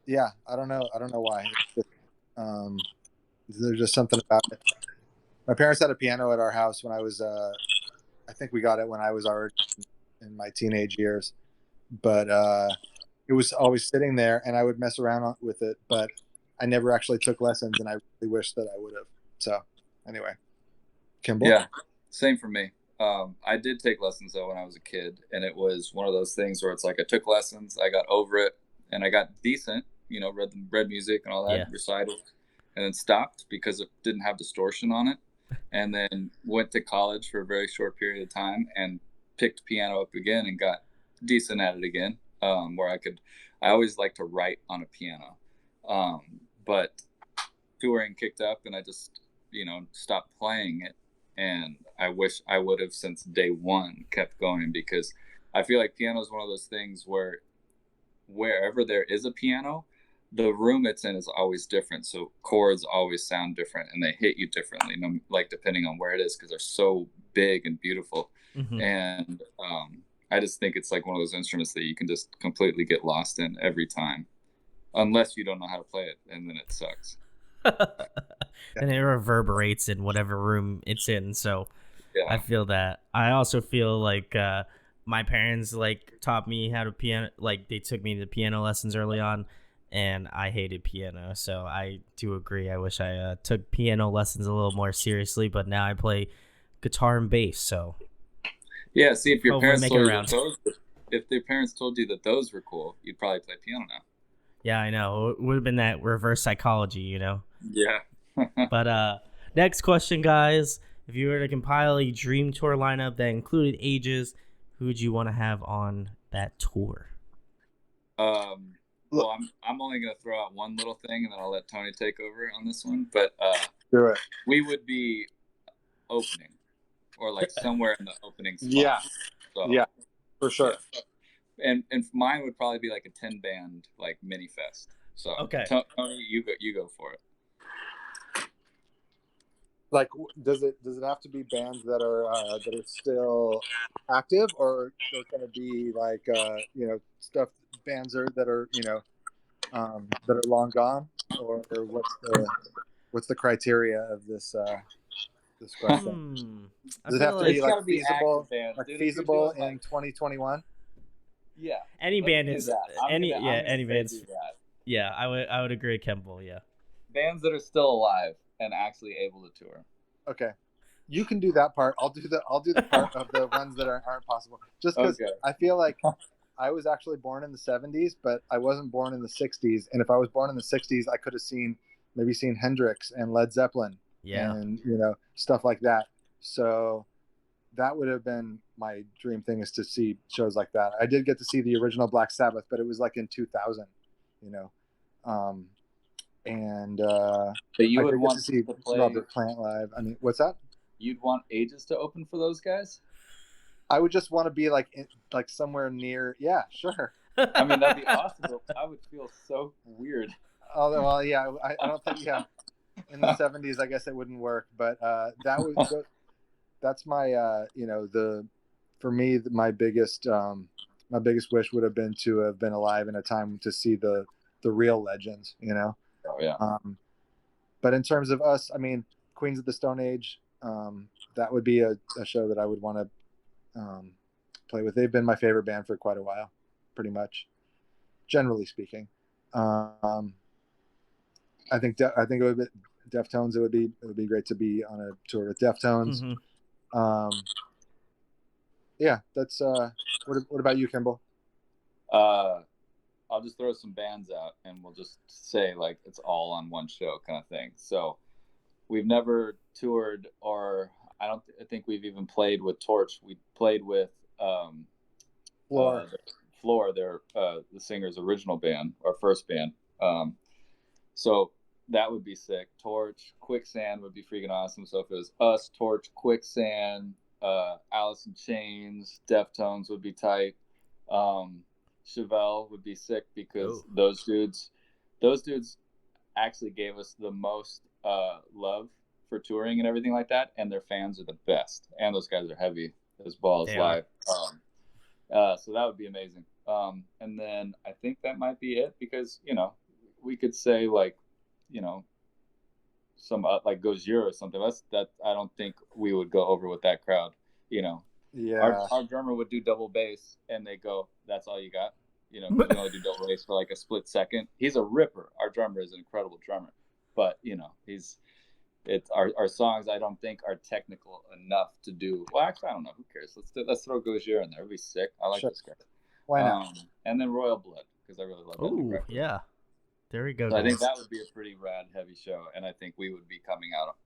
yeah, I don't know why. There's just something about it. My parents had a piano at our house when I was. I think we got it when I was already in my teenage years, but it was always sitting there, and I would mess around with it, but I never actually took lessons, and I really wish that I would have. So, anyway, Kemble. Yeah, same for me. I did take lessons though when I was a kid, and it was one of those things where it's I took lessons, I got over it, and I got decent, read music and all that, recital, and then stopped because it didn't have distortion on it, and then went to college for a very short period of time and picked piano up again and got decent at it again, where I always like to write on a piano, but touring kicked up, and I just, stopped playing it. And I wish I would have, since day one, kept going, because I feel like piano is one of those things where wherever there is a piano, the room it's in is always different. So chords always sound different, and they hit you differently, like depending on where it is, because they're so big and beautiful. Mm-hmm. And I just think it's like one of those instruments that you can just completely get lost in every time, unless you don't know how to play it, and then it sucks. And it reverberates in whatever room it's in. So yeah. I feel that. I also feel like my parents like taught me how to piano. Like they took me to piano lessons early on, and I hated piano. So I do agree. I wish I took piano lessons a little more seriously. But now I play guitar and bass. So yeah. See, if your parents told you if their parents told you that those were cool, you'd probably play piano now. Yeah, I know. It would have been that reverse psychology, Yeah. But next question, guys. If you were to compile a dream tour lineup that included Aeges, who would you want to have on that tour? Well, I'm only going to throw out one little thing, and then I'll let Tony take over on this one. But do it. We would be opening, or like somewhere in the opening spot. Yeah. So, yeah, for sure. Yeah. And mine would probably be like a 10-band like mini fest. So okay, Tony, you go for it. Like, does it have to be bands that are still active, or there's going to be like stuff bands that are that are long gone, or what's the criteria of this question? Does it have to be like feasible, feasible in 2021? Yeah, any band is any bands. Yeah, I would agree, Kemble. Yeah, bands that are still alive and actually able to tour. Okay, you can do that part. I'll do the part of the ones that aren't possible. Just because I feel like I was actually born in the 70s, but I wasn't born in the 60s. And if I was born in the 60s, I could have seen Hendrix and Led Zeppelin, and stuff like that. So that would have been my dream thing, is to see shows like that. I did get to see the original Black Sabbath, but it was like in 2000, and but you would want to see Robert Plant live. I mean, what's that? You'd want Aeges to open for those guys? I would just want to be like somewhere near. Yeah, sure. I mean, that'd be awesome. I would feel so weird. Although, well, yeah, I don't think in the 70s, I guess it wouldn't work. But that's my for me, my biggest wish would have been to have been alive in a time to see the real legends. Oh yeah. But in terms of us, I mean, Queens of the Stone Age, that would be a show that I would want to play with. They've been my favorite band for quite a while, pretty much, generally speaking. I think it would be Deftones. It would be great to be on a tour with Deftones. Mm-hmm. Yeah, that's. What about you, Kemble? I'll just throw some bands out, and we'll just say like it's all on one show kind of thing. So we've never toured, or I think we've even played with Torch. We played with Floor. They're the singer's original band, our first band. So that would be sick. Torch, Quicksand would be freaking awesome. So if it was us, Torch, Quicksand, Alice in Chains, Deftones would be tight. Chevelle would be sick, because those dudes actually gave us the most love for touring and everything like that, and their fans are the best, and those guys are heavy as balls live. So that would be amazing. And then I think that might be it, because we could say like some like Gojira or something. That I don't think we would go over with that crowd. Yeah. Our drummer would do double bass, and they go, "That's all you got." We only do double bass for like a split second. He's a ripper. Our drummer is an incredible drummer, but our songs I don't think are technical enough to do. Well, actually, I don't know. Who cares? Let's throw Gojira in there. It'd be sick. I like this guy. Why not? And then Royal Blood, because I really love that. Oh yeah, there we go. So I think that would be a pretty rad, heavy show, and I think we would be coming out.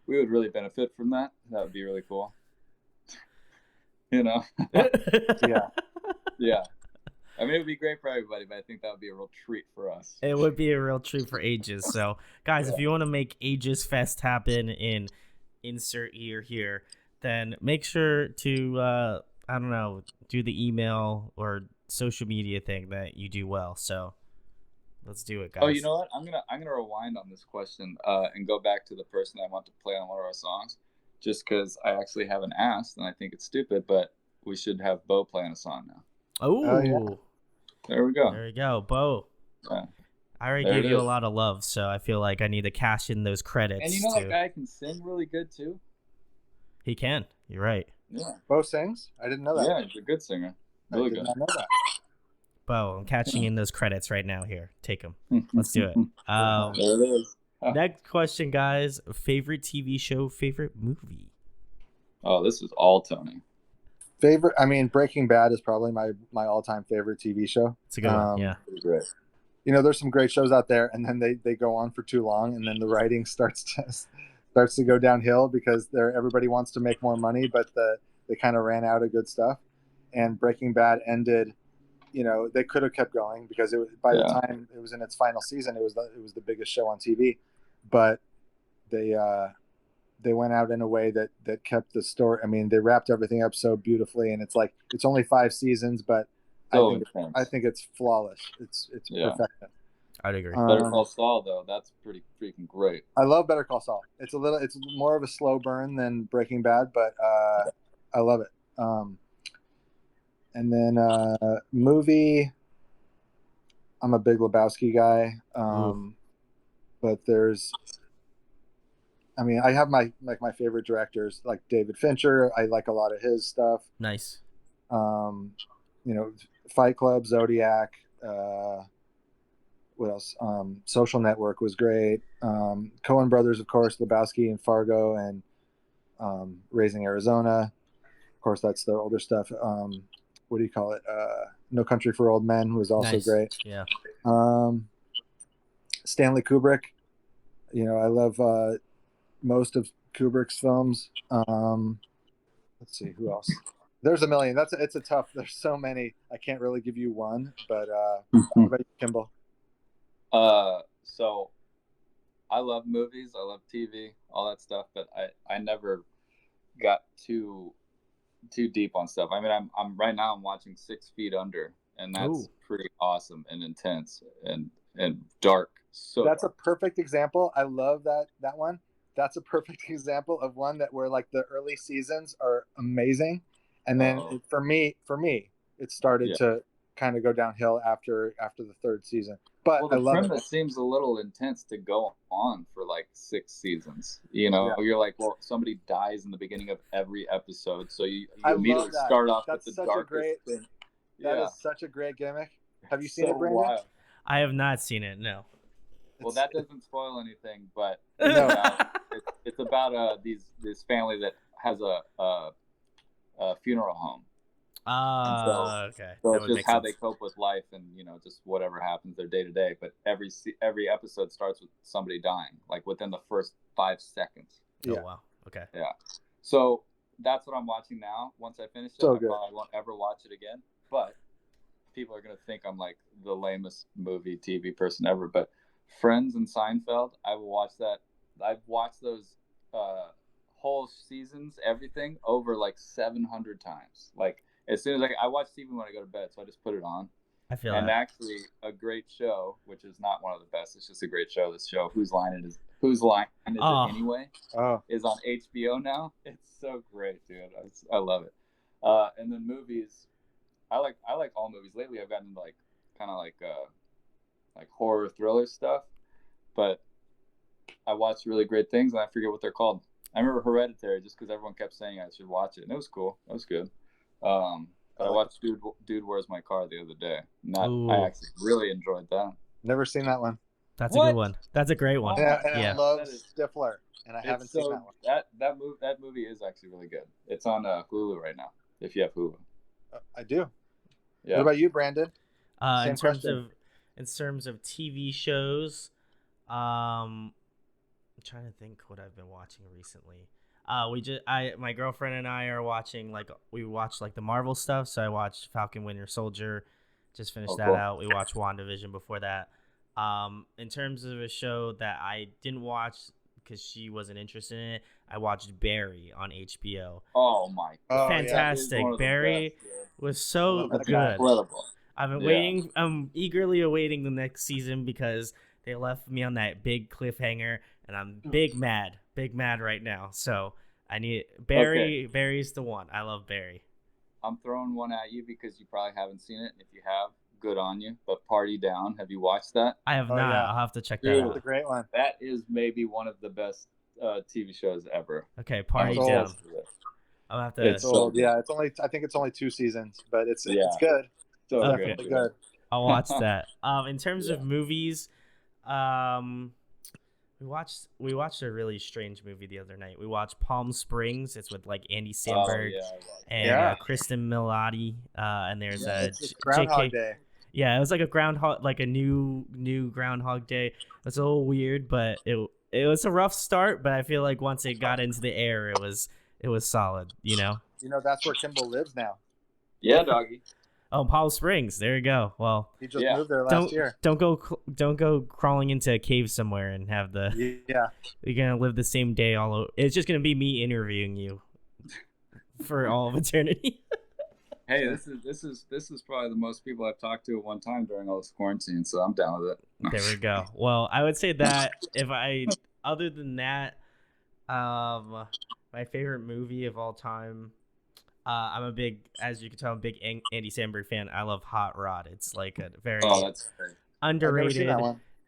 We would really benefit from that. That would be really cool. Yeah. Yeah. I mean, it would be great for everybody, but I think that would be a real treat for us. It would be a real treat for Aeges. So, guys, if you want to make Aeges Fest happen in insert year here, then make sure to, I don't know, do the email or social media thing that you do well. So let's do it, guys. Oh, you know what? I'm gonna rewind on this question and go back to the person I want to play on one of our songs, just because I actually haven't asked, and I think it's stupid, but we should have Bo playing a song now. Oh, yeah. There we go. There you go, Bo. Yeah. I already gave you a lot of love, so I feel like I need to cash in those credits. And you know that guy can sing really good too? He can. You're right. Yeah. Bo sings? I didn't know that. Yeah, he's a good singer. Really good. I did not know that. Bo, I'm catching in those credits right now. Here, take them. Let's do it. There it is. Next question, guys. Favorite TV show, favorite movie? Oh, this is all Tony. Favorite? I mean, Breaking Bad is probably my all-time favorite TV show. It's a good one, yeah. Great. You know, there's some great shows out there, and then they go on for too long, and then the writing starts to go downhill because everybody wants to make more money, but they kind of ran out of good stuff. And Breaking Bad ended. You know, they could have kept going because by the time it was in its final season, it was the biggest show on TV, but they went out in a way that kept the story. I mean, they wrapped everything up so beautifully, and it's like it's only 5 seasons, but I think it's flawless. It's perfection. I'd agree. Better Call Saul, though, that's pretty freaking great. I love Better Call Saul. It's more of a slow burn than Breaking Bad, but I love it. And then movie, I'm a big Lebowski guy. But I have my favorite directors, like David Fincher. I like a lot of his stuff. Nice. You know, Fight Club, Zodiac. What else? Social Network was great. Coen Brothers, of course, Lebowski and Fargo, and Raising Arizona. Of course, that's their older stuff. What do you call it? No Country for Old Men was also great. Yeah. Stanley Kubrick. You know, I love most of Kubrick's films. Let's see, who else? There's a million. It's a tough. There's so many. I can't really give you one, but what about you, Kemble? So I love movies. I love TV, all that stuff, but I never got too deep on stuff. I mean, I'm right now I'm watching 6 Feet Under, and that's pretty awesome and intense and dark. So that's a perfect example. I love that one. That's a perfect example of one where like the early seasons are amazing, and then for me, it started to kind of go downhill after the 3rd season. But the premise seems a little intense to go on for like 6 seasons. You know, you're like, well, somebody dies in the beginning of every episode, so you immediately start off with the darkest thing. That is such a great gimmick. Have you seen it, Brandon? Wild. I have not seen it. No. Well, that doesn't spoil anything, but it's about this family that has a funeral home. Okay. So it's just how they cope with life, and just whatever happens their day to day. But every episode starts with somebody dying, like within the first 5 seconds. Oh wow. Okay. Yeah. So that's what I'm watching now. Once I finish it, I probably won't ever watch it again. But people are gonna think I'm like the lamest movie TV person ever. But Friends and Seinfeld, I will watch that. I've watched those whole seasons, everything over like 700 times. Like as soon as I watch TV when I go to bed, so I just put it on. I feel and actually a great show, which is not one of the best. It's just a great show. This show, Whose Line Is It Anyway? Is on HBO now. It's so great, dude. I love it. And then movies, I like all movies. Lately, I've gotten into like kind of like horror thriller stuff, but I watched really great things, and I forget what they're called. I remember Hereditary just because everyone kept saying I should watch it, and it was cool. It was good. I watched Dude, Where's My Car the other day. I actually really enjoyed that. Never seen that one. That's a good one. That's a great one. I love Stifler, and I haven't seen that one. That movie is actually really good. It's on Hulu right now, if you have Hulu. I do. Yeah. What about you, Brandon? In terms of TV shows, I'm trying to think what I've been watching recently. My girlfriend and I are watching we watch like the Marvel stuff. So I watched Falcon Winter Soldier, Just finished that out. We watched WandaVision before that. In terms of a show that I didn't watch because she wasn't interested in it, I watched Barry on HBO. Oh my god. Fantastic. Barry was so good. Incredible. I've been waiting. I'm eagerly awaiting the next season because they left me on that big cliffhanger, and I'm big mad right now. So I need Barry. Okay. Barry's the one. I love Barry. I'm throwing one at you because you probably haven't seen it. If you have, good on you. But Party Down, have you watched that? I have not. Yeah. I'll have to check that out. It's a great one. That is maybe one of the best TV shows ever. Okay, Party Down. I'll have to. It's old. Yeah, it's only. I think it's only 2 seasons, but it's good. So definitely good. I'll watch that. In terms of movies, we watched a really strange movie the other night. We watched Palm Springs. It's with like Andy Samberg and Kristen Milioti. And there's it's Groundhog Day. Yeah, it was like a new Groundhog Day. It's a little weird, but it was a rough start. But I feel like once it got into the air, it was solid. You know, that's where Kemble lives now. Yeah, doggy. Oh, Palm Springs. There you go. Well, he just moved there last year. Don't go crawling into a cave somewhere and have the. Yeah. You're gonna live the same day all over. It's just gonna be me interviewing you for all of eternity. Hey, this is probably the most people I've talked to at one time during all this quarantine, so I'm down with it. There we go. Well, I would say that other than that, my favorite movie of all time. As you can tell, I'm a big Andy Samberg fan. I love Hot Rod. It's like a very underrated.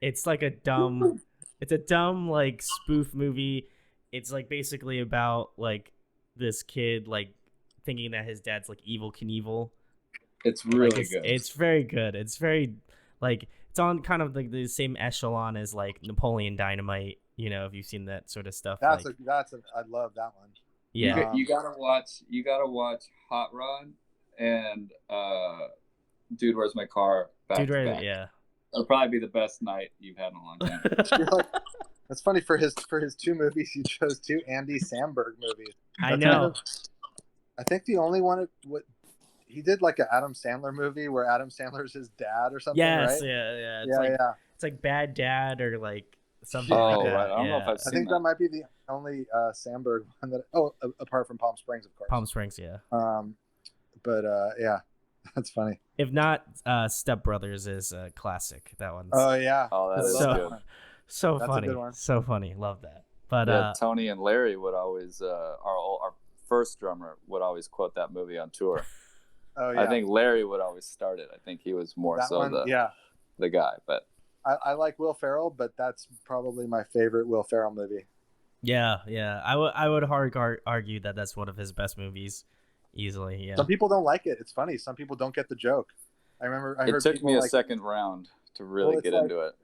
It's like a dumb like spoof movie. It's like basically about like this kid like thinking that his dad's like Evel Knievel. It's really good. It's very good. It's very like it's on kind of like the same echelon as like Napoleon Dynamite. You know, if you've seen that sort of stuff. I love that one. Yeah, you gotta watch Hot Rod and Dude, Where's My Car? Back. Yeah. It'll probably be the best night you've had in a long time. That's funny for his 2 movies. He chose 2 Andy Samberg movies. I know. I think the only one he did like an Adam Sandler movie where Adam Sandler's his dad or something. Yes, right? Yeah. It's like Bad Dad or like something like that. Right. I don't know if I've seen that might be the only Samberg one that. Oh, apart from Palm Springs, of course. Palm Springs, yeah. But that's funny. If not, Step Brothers is a classic. That one's. Oh yeah. Oh, that is good. So that's funny. A good one. So funny. Love that. But Tony and Larry would always our first drummer would always quote that movie on tour. Oh yeah. I think Larry would always start it. I think he was more the guy, but. I like Will Ferrell, but that's probably my favorite Will Ferrell movie. Yeah. I would argue that that's one of his best movies, easily. Yeah. Some people don't like it. It's funny. Some people don't get the joke. I heard it took me a second round to really get into it.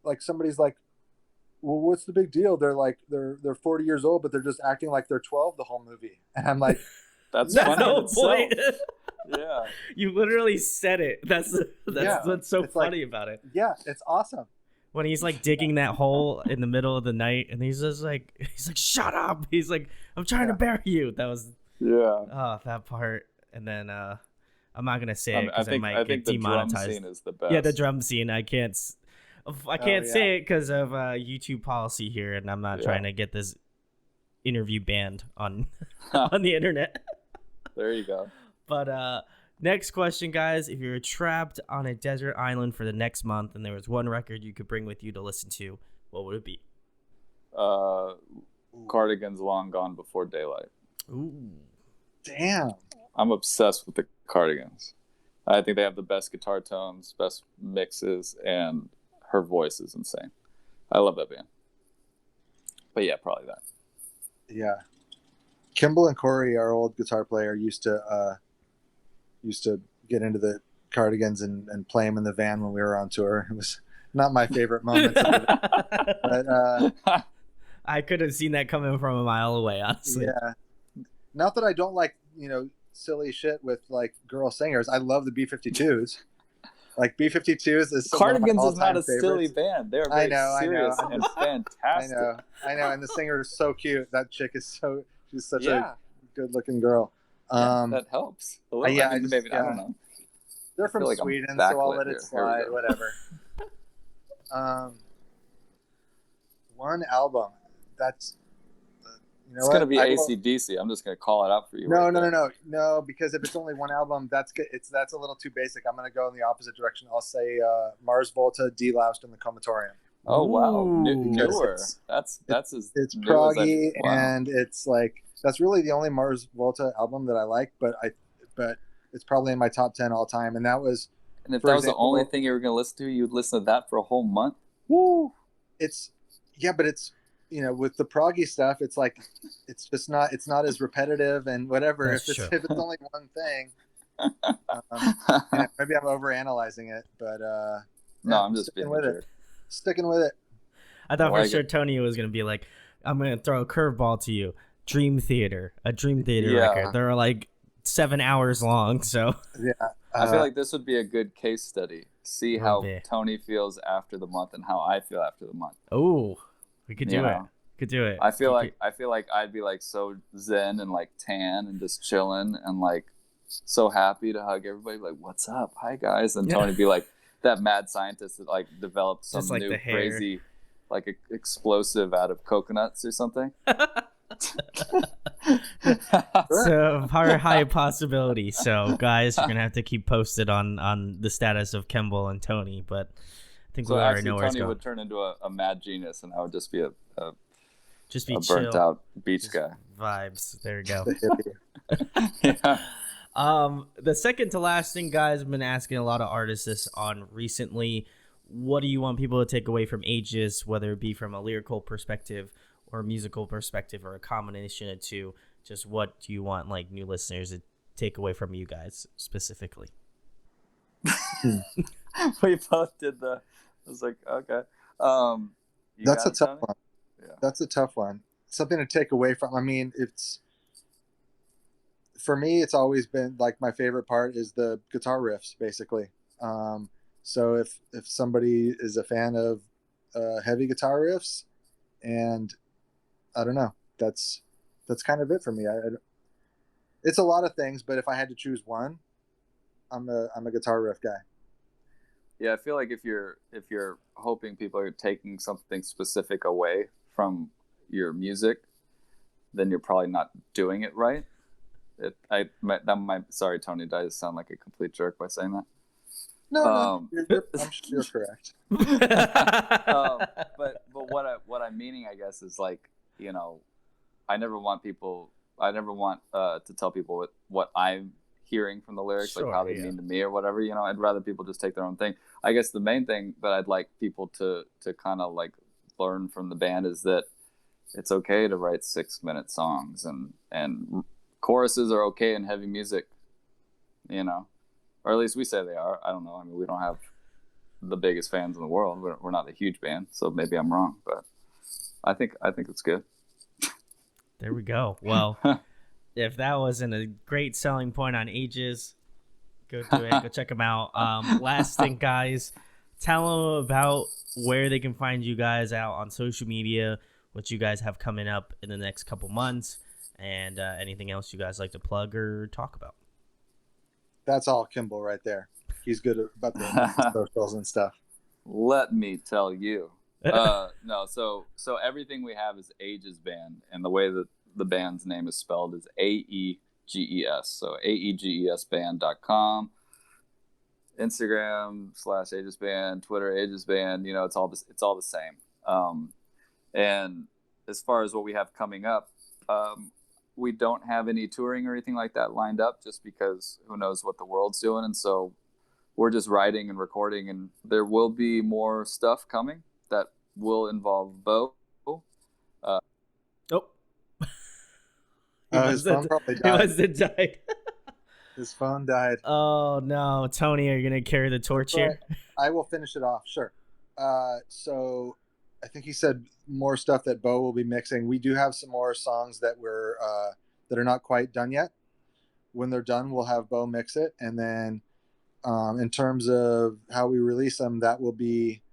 Like somebody's like, "Well, what's the big deal?" They're like, they're 40 years old, but they're just acting like they're 12 the whole movie. And I'm like, that's funny. No point. Yeah, you literally said it. That's what's so funny about it. Yeah, it's awesome. When he's like digging that hole in the middle of the night, and he's like, "Shut up!" He's like, "I'm trying to bury you." That was that part. And then I'm not gonna say it because I might get demonetized. The drum scene is the best. Yeah, the drum scene. I can't say it because of YouTube policy here, and I'm not trying to get this interview banned on on the internet. There you go. But next question, guys. If you were trapped on a desert island for the next month and there was one record you could bring with you to listen to, what would it be? Cardigan's Long Gone Before Daylight. Ooh. Damn. I'm obsessed with the Cardigans. I think they have the best guitar tones, best mixes, and her voice is insane. I love that band. But yeah, probably that. Yeah. Kemble and Corey, our old guitar player, used to get into the Cardigans and play them in the van when we were on tour. It was not my favorite moments of it. But I could have seen that coming from a mile away, honestly. Yeah. Not that I don't like, silly shit with like girl singers. I love the B-52s. Like B-52s is Cardigans is not a silly band. They're very serious and fantastic. I know. And the singer is so cute. That chick is she's such a good looking girl. That helps. Maybe I don't know. They're from like Sweden, so I'll let it slide. Whatever. One album. That's it's gonna be AC/DC. I'm just gonna call it out for you. No. Because if it's only one album, that's good. That's a little too basic. I'm gonna go in the opposite direction. I'll say Mars Volta, Deloused, and the Comatorium. Oh wow, newer. It's proggy, and it's like that's really the only Mars Volta album that I like. But it's probably in my top 10 all time. And that was. And if that was the only thing you were gonna listen to, you'd listen to that for a whole month. Woo! But it's with the proggy stuff, it's like it's just not as repetitive and whatever. If it's only one thing, maybe I'm overanalyzing it. But no, I'm just sticking with it. Sticking with it. I thought for sure Tony was gonna be like, I'm gonna throw a curveball to you. Dream Theater record. They're like 7 hours long. So yeah, I feel like this would be a good case study. See how Tony feels after the month and how I feel after the month. Oh, we could do it. Could do it. I feel like I'd be like so zen and like tan and just chilling and like so happy to hug everybody. Like, what's up? Hi guys. And Tony'd be like that mad scientist that like developed some like new crazy like explosive out of coconuts or something. So high possibility. So guys, you're gonna have to keep posted on the status of Kemble and Tony. But I think we already know where it's going. Tony would turn into a mad genius, and I would just be a chill, burnt out beach guy. Vibes. There you go. Yeah. The second to last thing, guys, I've been asking a lot of artists this on recently. What do you want people to take away from Aeges, whether it be from a lyrical perspective or a musical perspective or a combination of two? Just what do you want like new listeners to take away from you guys specifically? We both did I was like, okay. That's a tough one. Yeah. That's a tough one. Something to take away from. I mean, for me, it's always been like my favorite part is the guitar riffs, basically. So if somebody is a fan of heavy guitar riffs, and I don't know, that's kind of it for me. It's a lot of things, but if I had to choose one, I'm a guitar riff guy. Yeah, I feel like if you're hoping people are taking something specific away from your music, then you're probably not doing it right. Sorry, Tony, did I sound like a complete jerk by saying that? No, I'm sure you're correct. But what I'm meaning, I guess, is like, I never want to tell people what I'm hearing from the lyrics, like how they mean to me or whatever. I'd rather people just take their own thing. I guess the main thing that I'd like people to kind of like learn from the band is that it's okay to write 6-minute songs, and choruses are okay in heavy music, or at least we say they are. I don't know. I mean, we don't have the biggest fans in the world. We're not a huge band, so maybe I'm wrong, but I think it's good. There we go. Well, if that wasn't a great selling point on Aeges, go do it. Go check them out. Last thing, guys, tell them about where they can find you guys out on social media, what you guys have coming up in the next couple months, and anything else you guys like to plug or talk about. That's all Kemble right there. He's good about the socials and stuff. Let me tell you. No, so everything we have is Aeges Band, and the way that the band's name is spelled is AEGES. So AEGESband.com, Instagram /Aeges Band, Twitter Aeges Band. It's all the same. And as far as what we have coming up, we don't have any touring or anything like that lined up, just because who knows what the world's doing, and so we're just writing and recording, and there will be more stuff coming that will involve Bo. His phone probably died. His phone died. Oh no, Tony, are you gonna carry the torch here? I will finish it off. Sure. So I think he said more stuff that Bo will be mixing. We do have some more songs that that are not quite done yet. When they're done, we'll have Bo mix it, and then in terms of how we release them, that will be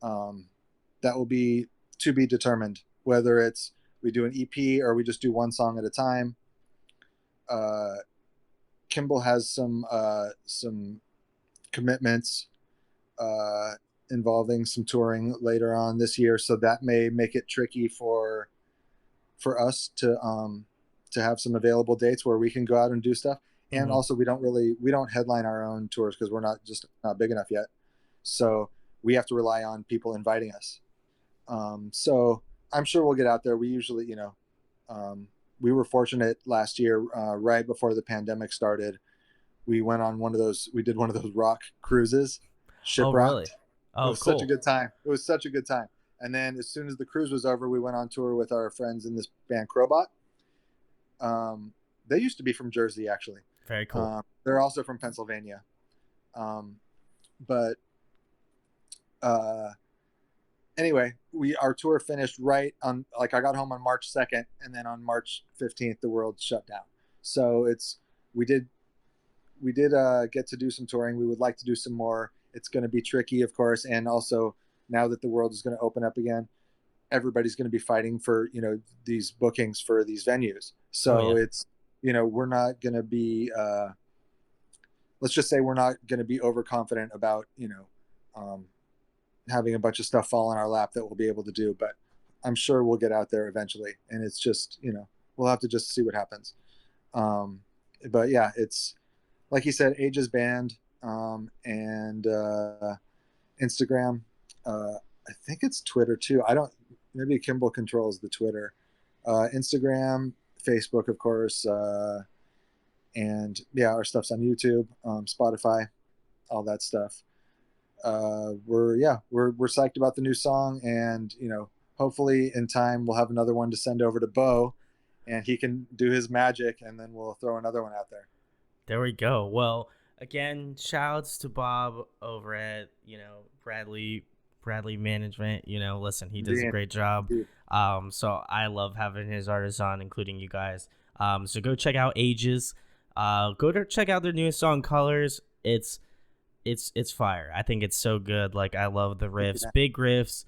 to be determined. Whether it's we do an EP or we just do one song at a time. Kemble has some commitments involving some touring later on this year, so that may make it tricky for us to have some available dates where we can go out and do stuff. And also we don't headline our own tours because we're not big enough yet, so we have to rely on people inviting us. So I'm sure we'll get out there. We usually, we were fortunate last year, right before the pandemic started. We went on we did one of those rock cruises, Shipwrecked. Oh, really? Oh, it was cool. such a good time. It was such a good time. And then as soon as the cruise was over, we went on tour with our friends in this band Crowbot. They used to be from Jersey, actually. Very cool. They're also from Pennsylvania. But anyway, our tour finished right on, like, I got home on March 2nd, and then on March 15th, the world shut down. So we did get to do some touring. We would like to do some more. It's going to be tricky, of course. And also, now that the world is going to open up again, everybody's going to be fighting for, these bookings for these venues. So it's, we're not going to be, let's just say we're not going to be overconfident about, having a bunch of stuff fall in our lap that we'll be able to do, but I'm sure we'll get out there eventually. And it's just, we'll have to just see what happens. But yeah, it's like you said, Aeges band, and Instagram. I think it's Twitter too. Maybe Kemble controls the Twitter, Instagram, Facebook, of course. And yeah, our stuff's on YouTube, Spotify, all that stuff. We're psyched about the new song, and hopefully in time we'll have another one to send over to Bo, and he can do his magic, and then we'll throw another one out there. There we go. Well, again, shouts to Bob over at Bradley Management. Listen, he does a great job. So I love having his artists on, including you guys. So go check out Aeges. Check out their newest song, Colors. It's fire. I think it's so good. Like, I love the riffs,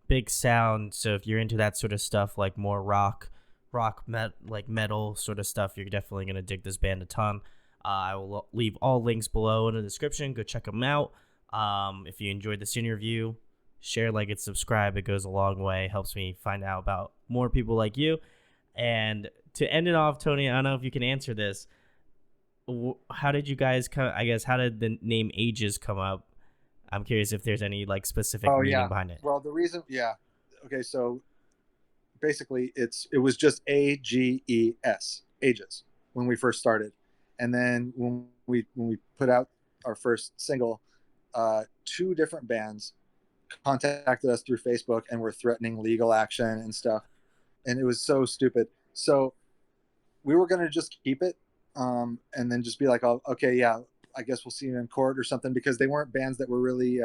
big sound. So if you're into that sort of stuff, like more rock metal sort of stuff, you're definitely gonna dig this band a ton. I will leave all links below in the description. Go check them out. If you enjoyed this interview, share, like, and subscribe. It goes a long way. Helps me find out about more people like you. And to end it off, Tony, I don't know if you can answer this. How did you guys come? I guess, how did the name Aeges come up? I'm curious if there's any specific meaning behind it. Well, the reason, okay, so basically it was just AGES, Aeges, when we first started, and then when we put out our first single, 2 different bands contacted us through Facebook and were threatening legal action and stuff, and it was so stupid. So we were gonna just keep it. And then just be like, oh, okay, yeah, I guess we'll see you in court or something, because they weren't bands that were really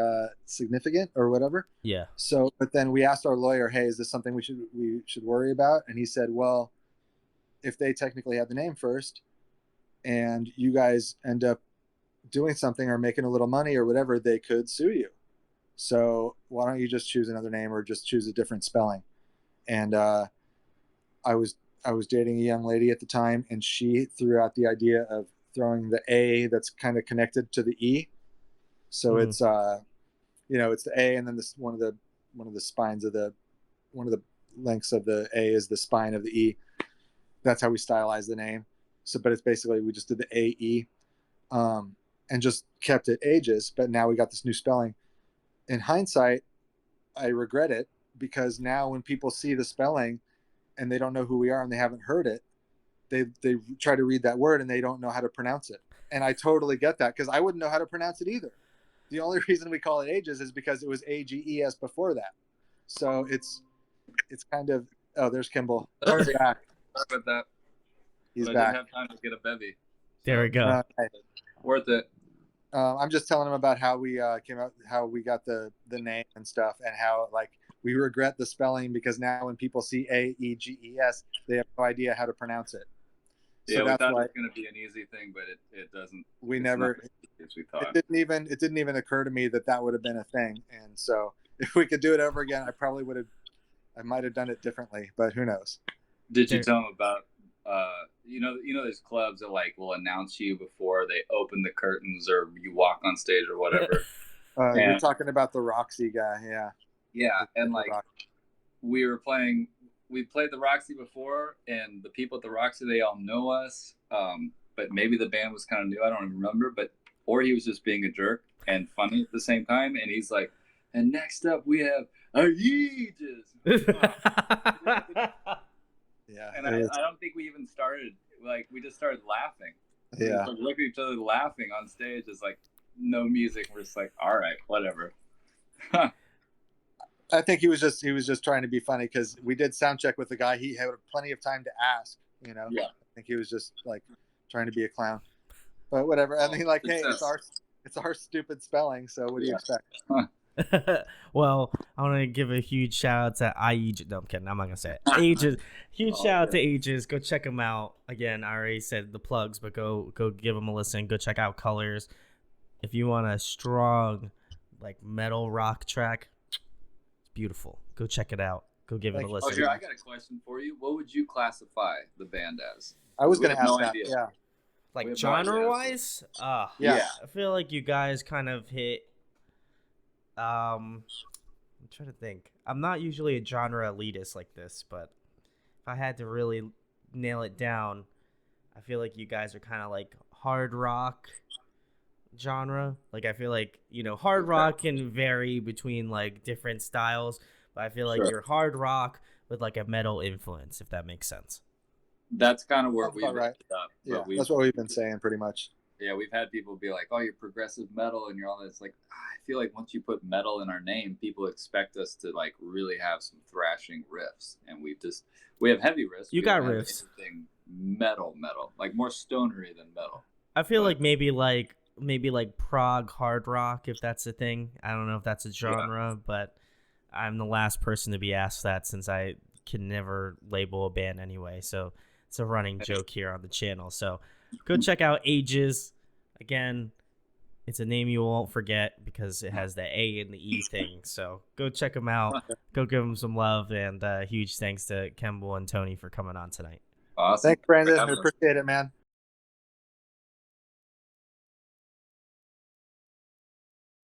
significant or whatever. Yeah. So, but then we asked our lawyer, hey, is this something we should worry about? And he said, well, if they technically had the name first, and you guys end up doing something or making a little money or whatever, they could sue you. So why don't you just choose another name or just choose a different spelling? And I was dating a young lady at the time, and she threw out the idea of throwing the A that's kind of connected to the E. So it's the A, and then one of the spines of one of the lengths of the A is the spine of the E. That's how we stylized the name. So, but it's basically, we just did the AE, and just kept it Aeges. But now we got this new spelling. In hindsight, I regret it, because now when people see the spelling and they don't know who we are and they haven't heard it, they try to read that word and they don't know how to pronounce it. And I totally get that, because I wouldn't know how to pronounce it either. The only reason we call it Aeges is because it was AGES before that. So it's kind of, oh, there's Kemble. He's back. Sorry about that. He's but back. I didn't have time to get a bevy. There we go. Worth it. I'm just telling him about how we came out, how we got the name and stuff, and how, like, we regret the spelling, because now when people see AEGES, they have no idea how to pronounce it. So we thought it was going to be an easy thing, but it doesn't. We never. As we thought. It didn't even occur to me that would have been a thing. And so if we could do it over again, I might have done it differently, but who knows? Did you tell him about there's clubs that like will announce you before they open the curtains or you walk on stage or whatever. You're talking about the Roxy guy, yeah. Yeah, and like we played the Roxy before, and the people at the Roxy, they all know us. But maybe the band was kind of new. I don't even remember, or he was just being a jerk and funny at the same time. And he's like, and next up we have Aeges. Yeah. And I don't think we even started, like, we just started laughing. Yeah. We looked at each other laughing on stage. It's like no music. We're just like, all right, whatever. I think he was just trying to be funny because we did sound check with the guy. He had plenty of time to ask, you know. Yeah. I think he was just like trying to be a clown, but whatever. I mean, like, hey, it's our stupid spelling. So what do you expect? Well, I want to give a huge shout out to Aeges. No, I'm kidding. I'm not gonna say it. Aeges. Huge shout out to Aeges. Go check them out. Again, I already said the plugs, but go give them a listen. Go check out Colors. If you want a strong, like, metal rock track, it's beautiful. Go check it out. Go give it a listen. Oh, here, I got a question for you. What would you classify the band as? I was going to ask that. Idea. Yeah. Like genre-wise? Yeah. I feel like you guys kind of hit. I'm trying to think. I'm not usually a genre elitist like this, but if I had to really nail it down, I feel like you guys are kind of like hard rock genre. Like, I feel like, hard rock can vary between like different styles, but I feel like you're hard rock with like a metal influence, if that makes sense. That's kind of where we've ended up. Yeah, that's what we've been saying pretty much. Yeah, we've had people be like, oh, you're progressive metal, and you're all this. Like, I feel like once you put metal in our name, people expect us to like really have some thrashing riffs, and we have heavy riffs. You got riffs. Metal, like more stonery than metal. I feel like maybe like prog hard rock, if that's a thing. I don't know if that's a genre, but I'm the last person to be asked that since I can never label a band anyway. So it's a running joke here on the channel. So go check out Aeges. Again, it's a name you won't forget because it has the A and the E thing. So go check them out. Go give them some love. And huge thanks to Kemble and Tony for coming on tonight. Awesome. Thanks, Brandon. We appreciate it, man.